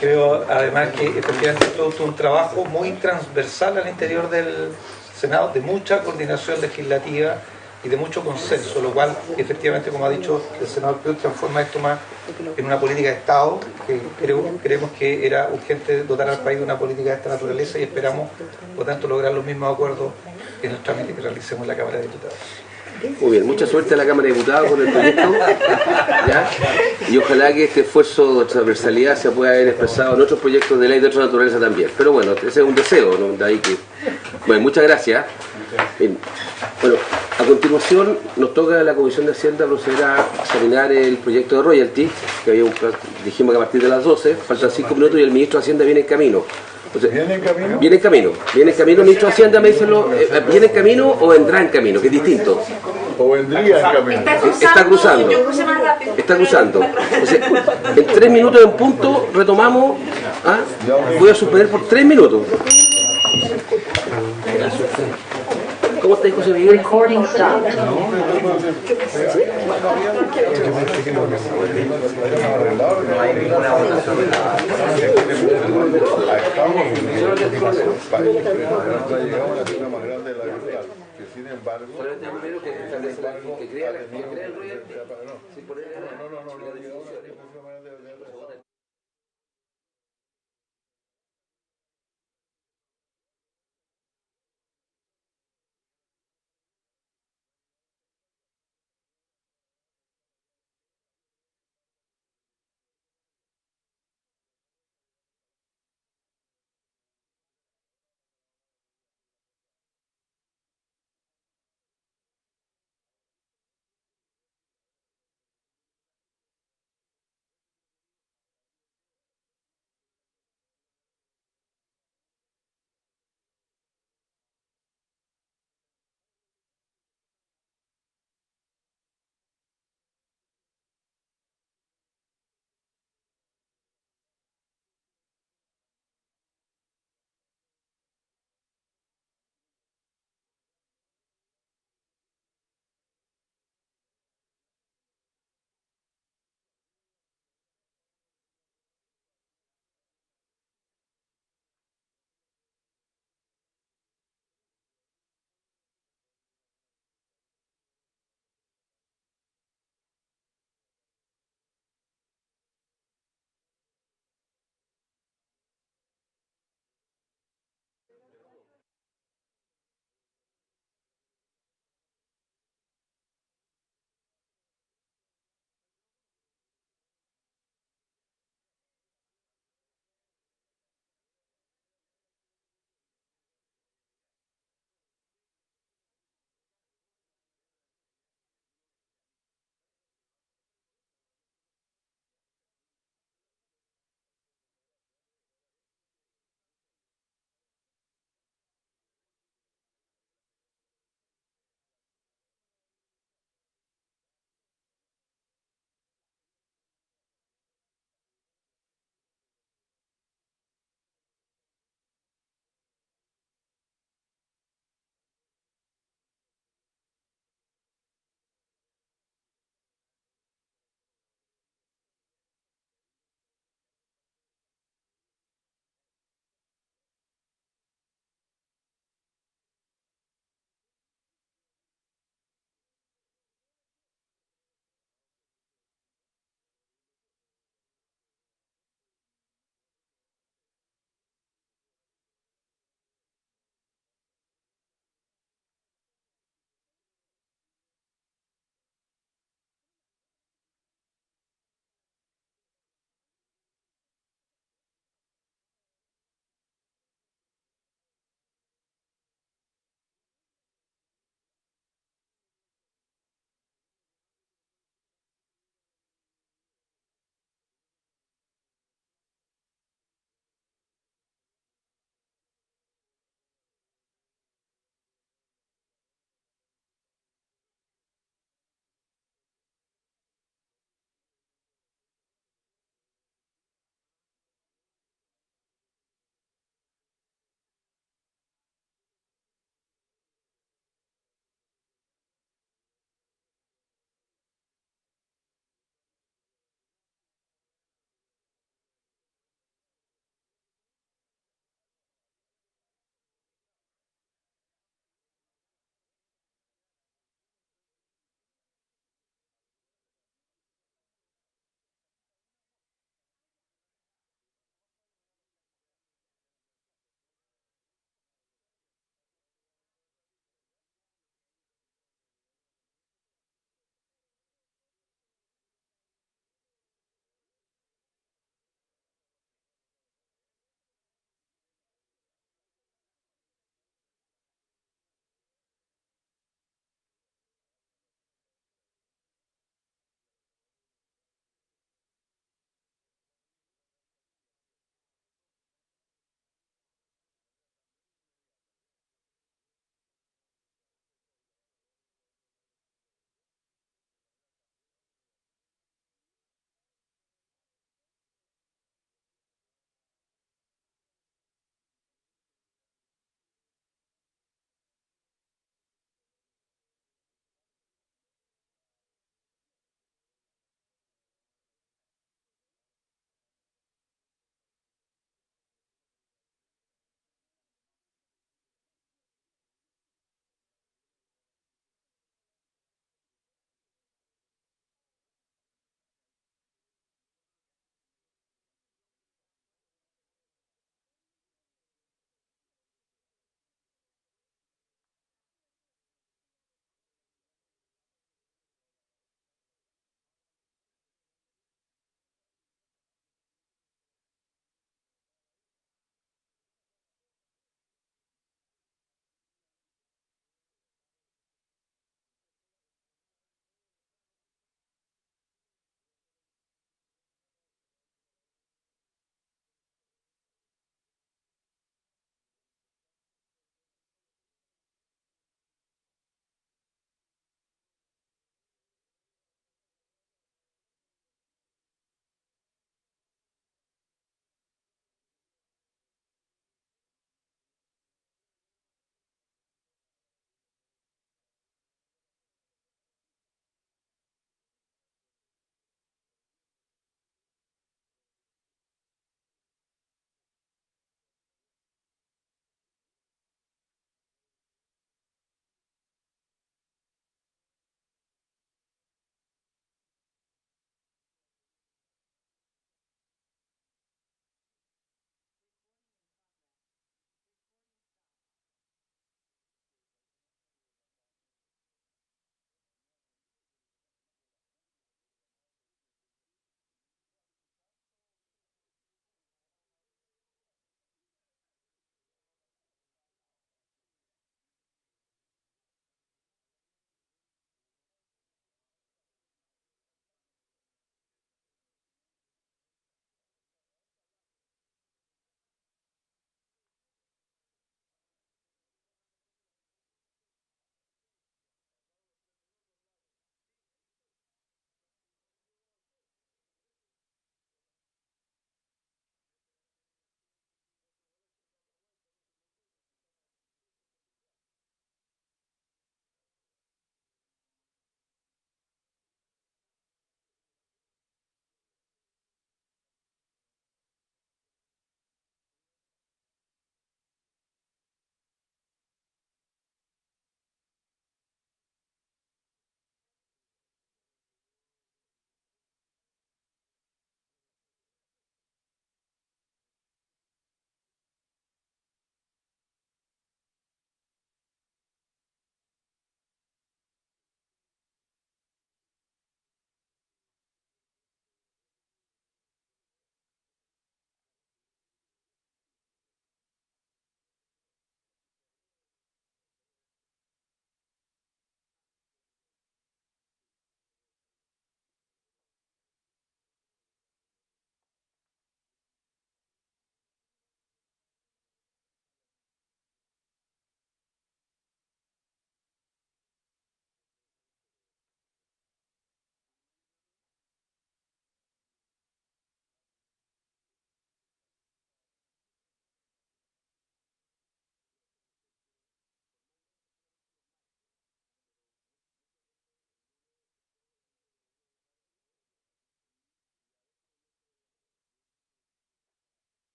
Creo además que efectivamente es producto de un trabajo muy transversal al interior del Senado, de mucha coordinación legislativa y de mucho consenso, lo cual efectivamente, como ha dicho el senador Pius, transforma esto más en una política de Estado, que creemos que era urgente dotar al país de una política de esta naturaleza y esperamos, por tanto, lograr los mismos acuerdos en el trámite que realicemos en la Cámara de Diputados. Muy bien, mucha suerte a la Cámara de Diputados con el proyecto, ¿ya? Y ojalá que este esfuerzo de transversalidad se pueda haber expresado en otros proyectos de ley de otra naturaleza también. Pero bueno, ese es un deseo, ¿no? De ahí que... Bueno, muchas gracias. Bien. Bueno, a continuación nos toca a la Comisión de Hacienda proceder a examinar el proyecto de royalty, que había dijimos que a partir de las 12, faltan 5 minutos y el ministro de Hacienda viene en camino. Entonces, ¿viene en camino? Viene en camino, el ministro de Hacienda me dice, ¿viene en camino o vendrá en camino? Que es distinto. O vendría en camino. Está cruzando. Está cruzando. Entonces, en 3 minutos en punto retomamos. ¿Ah? Voy a suspender por 3 minutos. ¿Cómo está, José Miguel? Recording stopped. Sin embargo,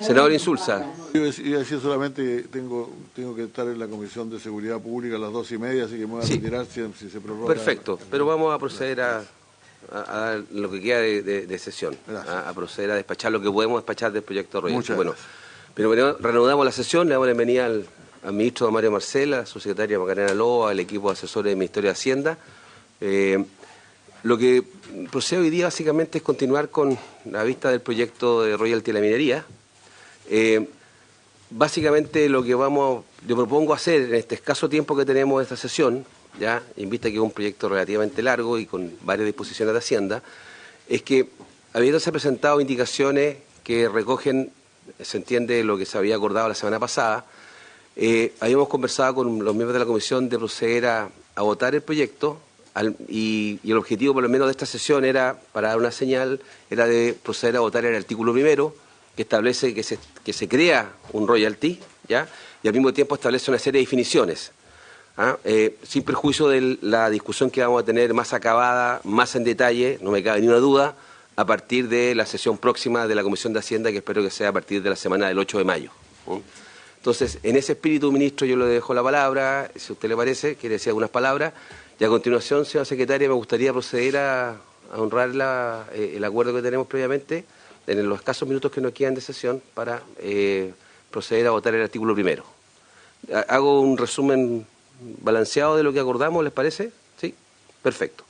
Senador Insulza. Yo iba a decir solamente que tengo que estar en la Comisión de Seguridad Pública a las 2:30, así que me voy a retirar si se prorroga. Perfecto, pero vamos a proceder a lo que queda de sesión, a proceder a despachar lo que podemos despachar del proyecto Royal. Muchas gracias. Pero reanudamos la sesión, le damos la bienvenida al ministro Mario Marcel, a su secretaria Macarena Loa, al equipo de asesores del Ministerio de Hacienda. Lo que procede hoy día básicamente es continuar con la vista del proyecto de royalty de la minería. Básicamente lo que yo propongo hacer en este escaso tiempo que tenemos de esta sesión, ya en vista que es un proyecto relativamente largo y con varias disposiciones de Hacienda, es que habiéndose presentado indicaciones que recogen, se entiende, lo que se había acordado la semana pasada, habíamos conversado con los miembros de la comisión de proceder a votar el proyecto y el objetivo por lo menos de esta sesión era, para dar una señal, era de proceder a votar el artículo primero, que establece que se crea un royalty, ¿ya? Y al mismo tiempo establece una serie de definiciones, sin perjuicio de la discusión que vamos a tener más acabada, más en detalle, no me cabe ni una duda, a partir de la sesión próxima de la Comisión de Hacienda, que espero que sea a partir de la semana del 8 de mayo. Entonces, en ese espíritu, ministro, yo le dejo la palabra, si a usted le parece, quiere decir algunas palabras, y a continuación, señora secretaria, me gustaría proceder a honrar el acuerdo que tenemos previamente, en los escasos minutos que nos quedan de sesión, para proceder a votar el artículo primero. Hago un resumen balanceado de lo que acordamos, ¿les parece? Sí, perfecto.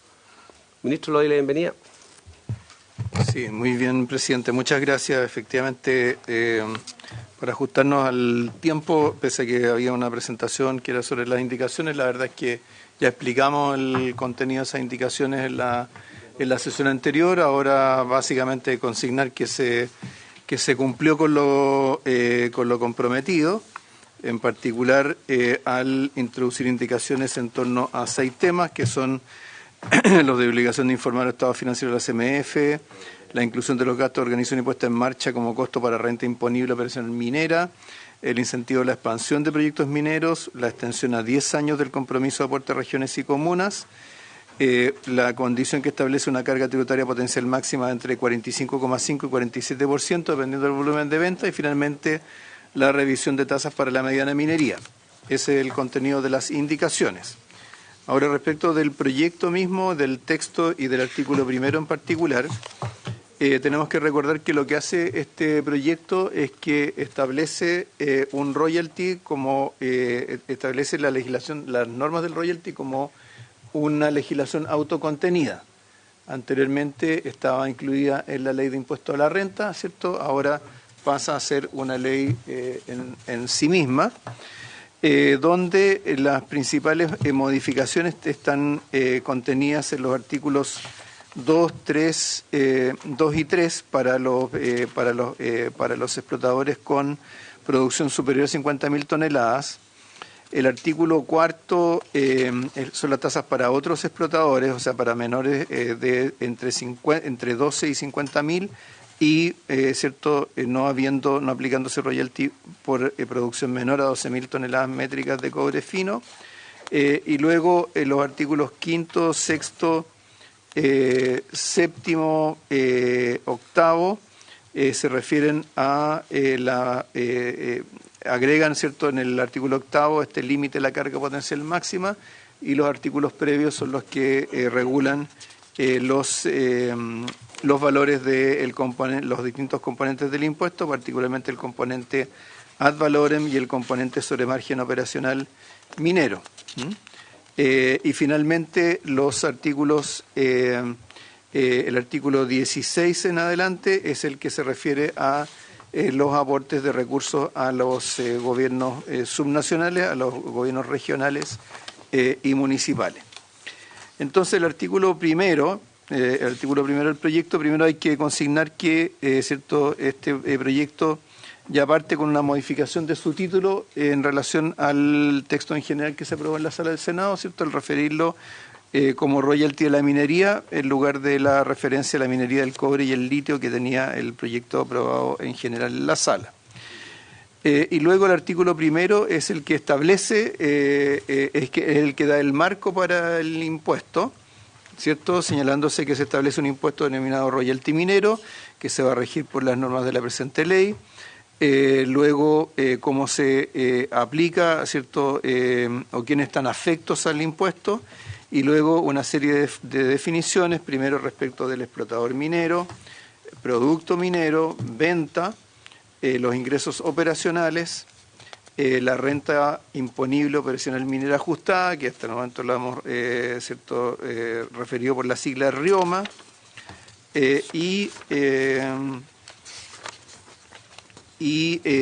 Ministro, le doy la bienvenida. Sí, muy bien, presidente. Muchas gracias. Efectivamente, para ajustarnos al tiempo, pese a que había una presentación que era sobre las indicaciones, la verdad es que ya explicamos el contenido de esas indicaciones en la sesión anterior. Ahora, básicamente, consignar que se cumplió con lo comprometido, en particular al introducir indicaciones en torno a 6 temas, que son los de obligación de informar al estado financiero de la CMF, la inclusión de los gastos de organización y puesta en marcha como costo para renta imponible operacional minera, el incentivo a la expansión de proyectos mineros, la extensión a 10 años del compromiso de aporte a regiones y comunas, la condición que establece una carga tributaria potencial máxima de entre 45,5 y 47%, dependiendo del volumen de venta, y finalmente la revisión de tasas para la mediana minería. Ese es el contenido de las indicaciones. Ahora, respecto del proyecto mismo, del texto y del artículo primero en particular, tenemos que recordar que lo que hace este proyecto es que establece un royalty como establece la legislación, las normas del royalty como una legislación autocontenida. Anteriormente estaba incluida en la ley de impuesto a la renta, ¿cierto? Ahora pasa a ser una ley en sí misma, donde las principales modificaciones están contenidas en los artículos 2 y 3 para los explotadores con producción superior a 50.000 toneladas. El artículo 4 son las tasas para otros explotadores, o sea, para menores de entre 12 y 50.000 y no aplicándose royalty por producción menor a 12.000 toneladas métricas de cobre fino. Y luego los artículos 5, 6, 7, 8 se refieren a agregan, ¿cierto?, en el artículo 8 este límite de la carga potencial máxima, y los artículos previos son los que regulan los valores de los distintos componentes del impuesto, particularmente el componente ad valorem y el componente sobre margen operacional minero. Y finalmente los artículos, el artículo 16 en adelante es el que se refiere a los aportes de recursos a los gobiernos subnacionales, a los gobiernos regionales y municipales. Entonces, el artículo primero del proyecto, primero hay que consignar que este proyecto ya parte con una modificación de su título en relación al texto en general que se aprobó en la sala del Senado, ¿cierto?, al referirlo como royalty de la minería, en lugar de la referencia a la minería del cobre y el litio que tenía el proyecto aprobado en general en la sala. Y luego el artículo primero es el que establece, es el que da el marco para el impuesto, ¿cierto?, señalándose que se establece un impuesto denominado royalty minero, que se va a regir por las normas de la presente ley. luego cómo se aplica, ¿cierto?, o quiénes están afectos al impuesto, y luego una serie de definiciones, primero respecto del explotador minero, producto minero, venta, los ingresos operacionales, la renta imponible operacional minera ajustada, que hasta el momento la hemos referido por la sigla RIOMA, y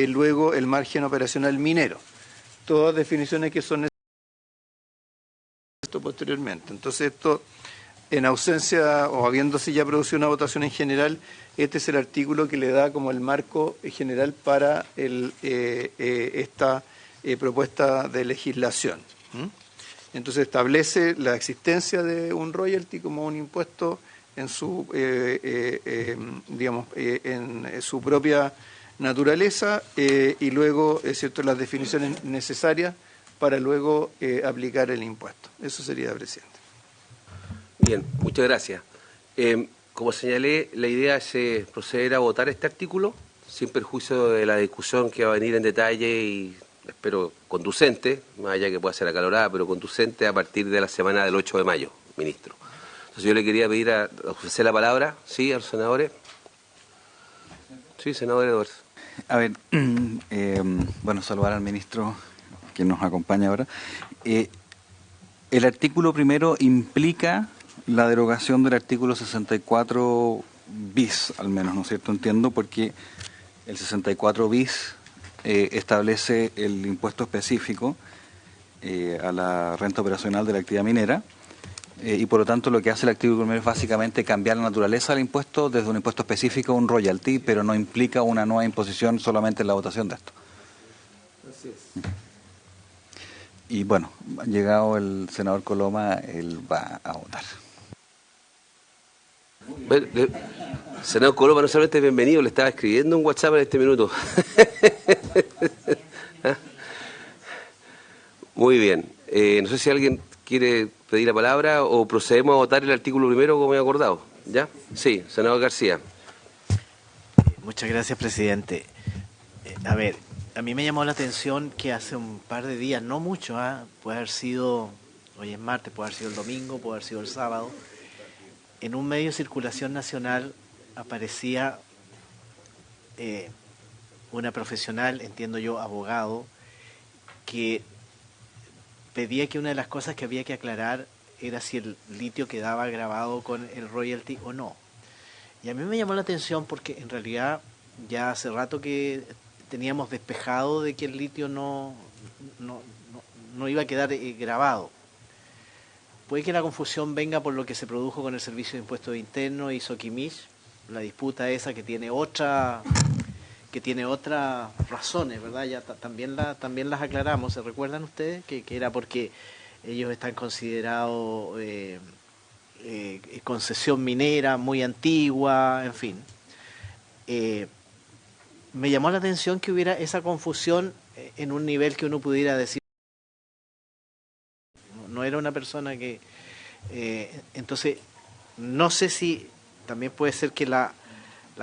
luego el margen operacional minero. Todas definiciones que son necesarias posteriormente. Entonces esto, en ausencia o habiéndose ya producido una votación en general, este es el artículo que le da como el marco general para esta propuesta de legislación. Entonces establece la existencia de un royalty como un impuesto en su, en su propia naturaleza, y luego, ¿cierto?, las definiciones necesarias para luego aplicar el impuesto. Eso sería, presidente. Bien, muchas gracias. Como señalé, la idea es proceder a votar este artículo, sin perjuicio de la discusión que va a venir en detalle y espero conducente, más allá que pueda ser acalorada, pero conducente a partir de la semana del 8 de mayo, ministro. Entonces yo le quería pedir a ofrecer la palabra, ¿sí?, a los senadores. Sí, senador Edwards. A ver, bueno, saludar al ministro que nos acompaña ahora. El artículo primero implica la derogación del artículo 64 bis, al menos, ¿no es cierto? Entiendo, porque el 64 bis establece el impuesto específico a la renta operacional de la actividad minera, y por lo tanto lo que hace el artículo primero es básicamente cambiar la naturaleza del impuesto desde un impuesto específico a un royalty, pero no implica una nueva imposición solamente en la votación de esto. Así es. Y bueno, llegado el senador Coloma, él va a votar. Senador Coloma, no solamente bienvenido, le estaba escribiendo un WhatsApp en este minuto. Muy bien. No sé si alguien quiere pedir la palabra o procedemos a votar el artículo primero como he acordado. ¿Ya? Sí, senador García. Muchas gracias, presidente. A ver, a mí me llamó la atención que hace un par de días, no mucho, puede haber sido, hoy es martes, puede haber sido el domingo, puede haber sido el sábado, en un medio de circulación nacional aparecía una profesional, entiendo yo, abogado, que pedía que una de las cosas que había que aclarar era si el litio quedaba grabado con el royalty o no. Y a mí me llamó la atención porque en realidad ya hace rato que teníamos despejado de que el litio no iba a quedar grabado. Puede que la confusión venga por lo que se produjo con el Servicio de Impuestos Internos y Soquimich, la disputa esa que tiene otras razones, ¿verdad? Ya también las aclaramos. ¿Se recuerdan ustedes? Que era porque ellos están considerados concesión minera muy antigua, en fin. Me llamó la atención que hubiera esa confusión en un nivel que uno pudiera decir. No era una persona que... entonces, no sé si también puede ser que la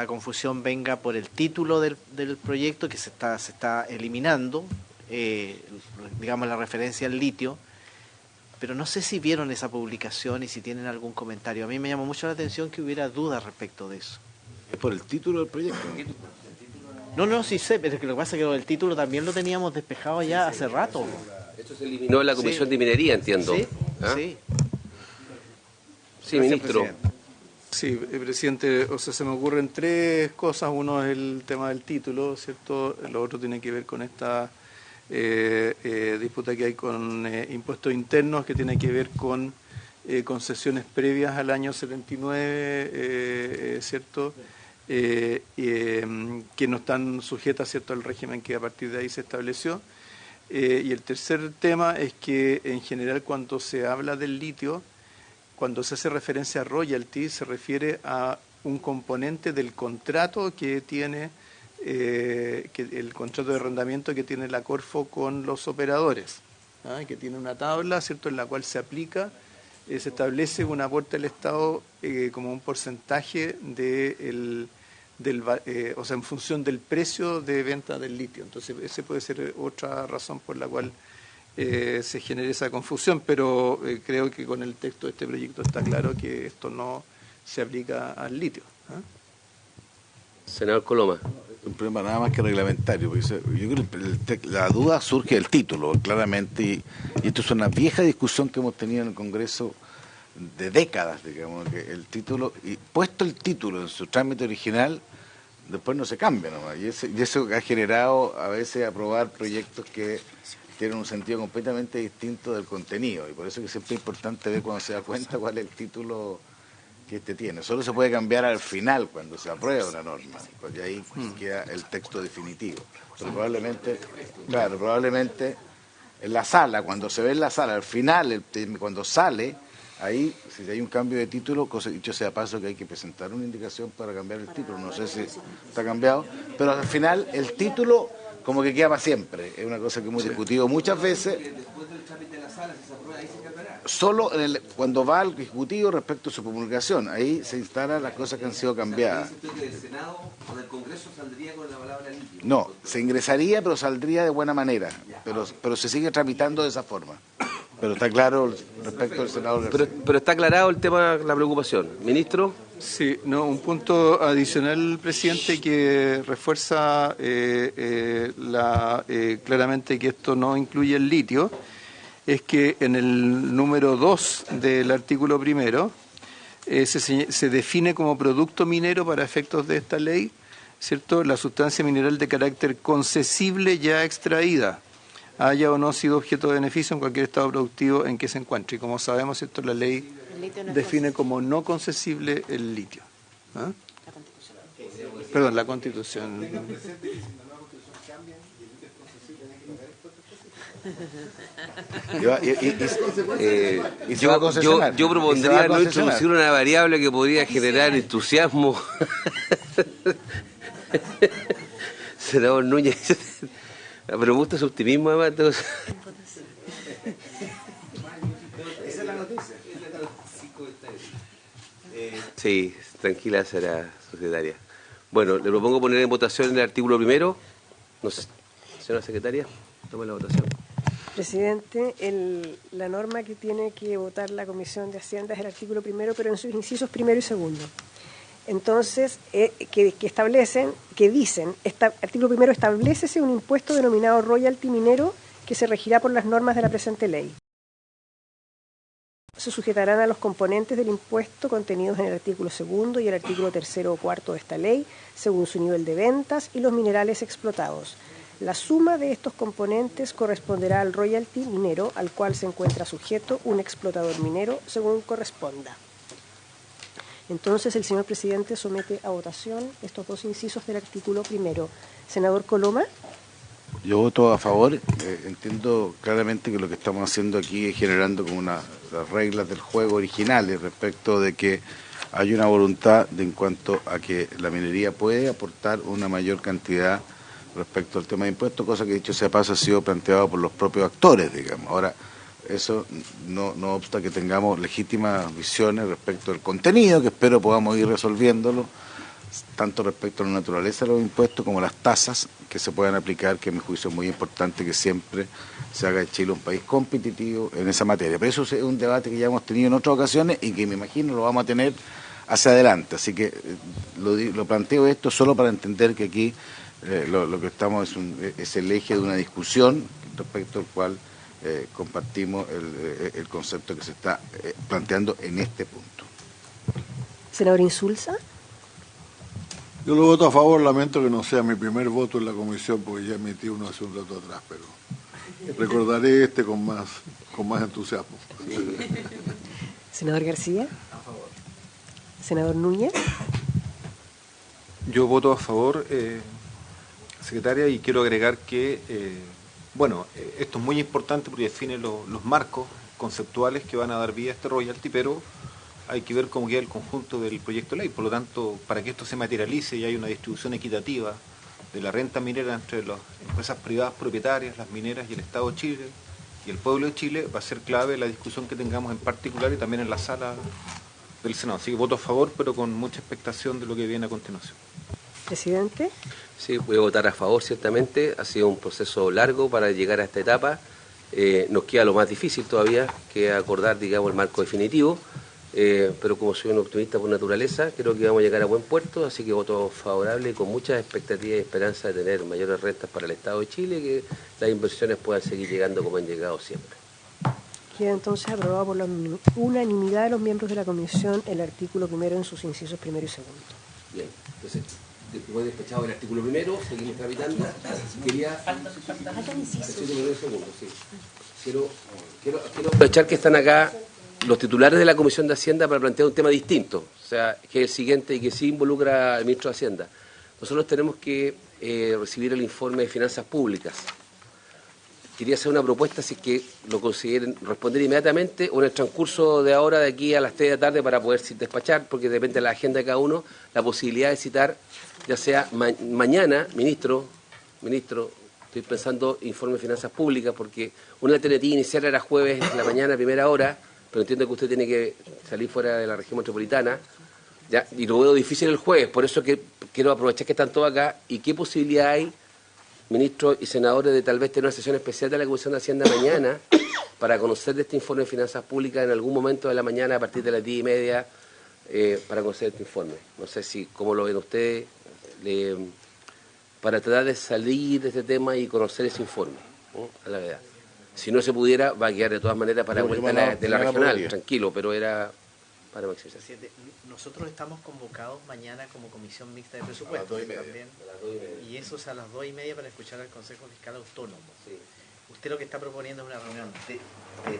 confusión venga por el título del proyecto que se está eliminando, digamos la referencia al litio, pero no sé si vieron esa publicación y si tienen algún comentario. A mí me llamó mucho la atención que hubiera dudas respecto de eso. ¿Es por el título del proyecto? No, sí sé, pero es que lo que pasa es que el título también lo teníamos despejado ya hace rato. Esto se eliminó en la Comisión de Minería, entiendo. Sí, ¿Ah? sí. Sí, ministro. Presidente. Sí, presidente, o sea, se me ocurren tres cosas. Uno es el tema del título, ¿cierto? Lo otro tiene que ver con esta disputa que hay con impuestos internos, que tiene que ver con concesiones previas al año 79, ¿cierto? Que no están sujetas, ¿cierto?, al régimen que a partir de ahí se estableció. Y el tercer tema es que en general cuando se habla del litio, cuando se hace referencia a royalty, se refiere a un componente del contrato que tiene, el contrato de arrendamiento que tiene la Corfo con los operadores, que tiene una tabla, ¿cierto?, en la cual se aplica, se establece un aporte del Estado como un porcentaje o sea, en función del precio de venta del litio. Entonces, esa puede ser otra razón por la cual se genere esa confusión, pero creo que con el texto de este proyecto está claro que esto no se aplica al litio. Senador Coloma. Un problema nada más que reglamentario, porque yo creo que la duda surge del título, claramente, y esto es una vieja discusión que hemos tenido en el Congreso de décadas, digamos, que el título, y puesto el título en su trámite original, después no se cambia nomás, y eso ha generado a veces aprobar proyectos que tienen un sentido completamente distinto del contenido, y por eso que siempre es importante ver cuando se da cuenta cuál es el título que tiene. Solo se puede cambiar al final cuando se aprueba una norma, porque ahí queda el texto definitivo. Pero probablemente en la sala, cuando se ve en la sala, al final, cuando sale, ahí, si hay un cambio de título, dicho sea paso que hay que presentar una indicación para cambiar el título, no sé si está cambiado, pero al final el título como que queda para siempre, es una cosa que hemos discutido muchas veces. Después del trámite de la sala, si se aprueba, ahí se cambiará. Solo cuando va al Ejecutivo respecto a su promulgación, ahí se instalan las cosas que han sido cambiadas. ¿Del Senado o del Congreso saldría con la palabra litio? No, se ingresaría, pero saldría de buena manera, pero se sigue tramitando de esa forma. Pero está claro respecto al Senado. Pero está aclarado el tema, la preocupación. Ministro. Sí, no, un punto adicional, presidente, que refuerza claramente que esto no incluye el litio, es que en el número 2 del artículo primero se define como producto minero para efectos de esta ley, ¿cierto?, la sustancia mineral de carácter concesible ya extraída, haya o no sido objeto de beneficio en cualquier estado productivo en que se encuentre. Y como sabemos, ¿cierto?, la ley define como no concesible el litio. ¿Ah? Perdón, la Constitución. Yo propondría no introducir una variable que podría generar entusiasmo. Senador Núñez. Pero me gusta su optimismo, además. Entonces. Esa es la noticia. Sí, tranquila será, secretaria. Bueno, le propongo poner en votación el artículo primero. No sé, señora secretaria, tome la votación. Presidente, la norma que tiene que votar la Comisión de Hacienda es el artículo primero, pero en sus incisos primero y segundo. Entonces, dicen, artículo primero, establécese un impuesto denominado royalty minero que se regirá por las normas de la presente ley. Se sujetarán a los componentes del impuesto contenidos en el artículo segundo y el artículo tercero o cuarto de esta ley, según su nivel de ventas y los minerales explotados. La suma de estos componentes corresponderá al royalty minero al cual se encuentra sujeto un explotador minero según corresponda. Entonces, el señor presidente somete a votación estos dos incisos del artículo primero. Senador Coloma. Yo voto a favor. Entiendo claramente que lo que estamos haciendo aquí es generando como las reglas del juego originales respecto de que hay una voluntad en cuanto a que la minería puede aportar una mayor cantidad respecto al tema de impuestos, cosa que dicho sea paso ha sido planteado por los propios actores, digamos. Ahora, eso no obsta que tengamos legítimas visiones respecto al contenido, que espero podamos ir resolviéndolo, tanto respecto a la naturaleza de los impuestos como las tasas que se puedan aplicar, que a mi juicio es muy importante que siempre se haga de Chile un país competitivo en esa materia. Pero eso es un debate que ya hemos tenido en otras ocasiones y que me imagino lo vamos a tener hacia adelante. Así que lo planteo esto solo para entender que aquí lo que estamos es el eje de una discusión respecto al cual compartimos el concepto que se está planteando en este punto. Senador Insulza. Yo lo voto a favor, lamento que no sea mi primer voto en la comisión, porque ya emití uno hace un rato atrás, pero recordaré con más entusiasmo. Senador García. A favor. Senador Núñez. Yo voto a favor, secretaria, y quiero agregar que, esto es muy importante porque define los marcos conceptuales que van a dar vida a este royalty, pero hay que ver cómo queda el conjunto del proyecto de ley. Por lo tanto, para que esto se materialice y haya una distribución equitativa de la renta minera entre las empresas privadas propietarias, las mineras y el Estado de Chile y el pueblo de Chile, va a ser clave la discusión que tengamos en particular y también en la sala del Senado. Así que voto a favor, pero con mucha expectación de lo que viene a continuación. Presidente. Sí, voy a votar a favor, ciertamente. Ha sido un proceso largo para llegar a esta etapa. Nos queda lo más difícil todavía, que acordar, digamos, el marco definitivo. Pero como soy un optimista por naturaleza, creo que vamos a llegar a buen puerto, así que voto favorable con muchas expectativas y esperanza de tener mayores rentas para el Estado de Chile, que las inversiones puedan seguir llegando como han llegado siempre. Queda entonces aprobado por la unanimidad de los miembros de la comisión el artículo primero en sus incisos primero y segundo. Bien, entonces, después de despachado el artículo primero, seguimos tramitando. Quería... Quiero aprovechar que están acá los titulares de la Comisión de Hacienda para plantear un tema distinto, o sea, que es el siguiente y que sí involucra al ministro de Hacienda. Nosotros tenemos que recibir el informe de finanzas públicas. Quería hacer una propuesta, si es que lo consideren, responder inmediatamente o en el transcurso de ahora, de aquí a las 3 de la tarde, para poder despachar, porque depende de la agenda de cada uno, la posibilidad de citar, ya sea mañana, ministro, estoy pensando informe de finanzas públicas, porque una alternativa inicial era jueves en la mañana, primera hora, pero entiendo que usted tiene que salir fuera de la región metropolitana, ¿ya? Y lo veo difícil el jueves, por eso que quiero aprovechar que están todos acá, y qué posibilidad hay, ministros y senadores, de tal vez tener una sesión especial de la Comisión de Hacienda mañana para conocer de este informe de finanzas públicas en algún momento de la mañana a partir de las 10:30 para conocer este informe. No sé si cómo lo ven ustedes, para tratar de salir de este tema y conocer ese informe, ¿no? A la verdad. Si no se pudiera, va a quedar de todas maneras para la vuelta de la regional, tranquilo, pero era para maximizar. Presidente, nosotros estamos convocados mañana como comisión mixta de presupuestos también, y eso es a las 2:30 para escuchar al Consejo Fiscal Autónomo. Sí. Usted lo que está proponiendo es una reunión de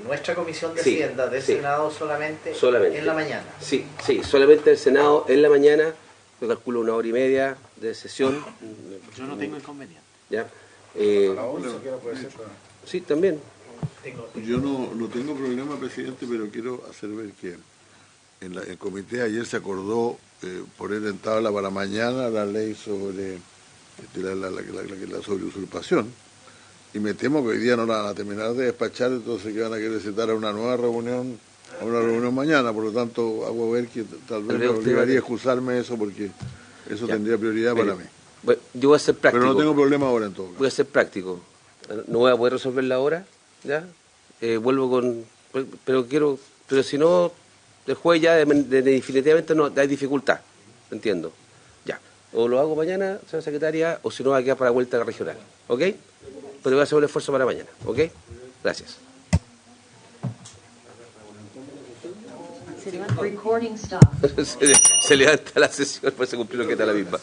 nuestra comisión de Hacienda, del Senado solamente en la mañana. Sí, solamente el Senado en la mañana. Yo calculo 1 hora y media de sesión. Yo no tengo inconveniente. ¿Ya? Sí, también. Yo no tengo problema, presidente, pero quiero hacer ver que en el comité ayer se acordó poner en tabla para mañana la ley sobre la sobre usurpación, y me temo que hoy día no la van a terminar de despachar, entonces que van a querer citar a una nueva reunión, mañana. Por lo tanto, hago ver que tal vez me obligaría a excusarme eso, porque eso tendría prioridad para mí. Bueno, yo voy a ser práctico. Pero no tengo problema ahora en todo caso. Voy a ser práctico. No voy a poder resolverla ahora, ¿ya? Vuelvo con... Pero si no, el jueves ya definitivamente no hay dificultad, entiendo. Ya. O lo hago mañana, señora secretaria, o si no va a quedar para la vuelta regional, ¿ok? Pero voy a hacer un esfuerzo para mañana, ¿ok? Gracias. Se levanta la sesión, pues se cumplió lo que está la misma.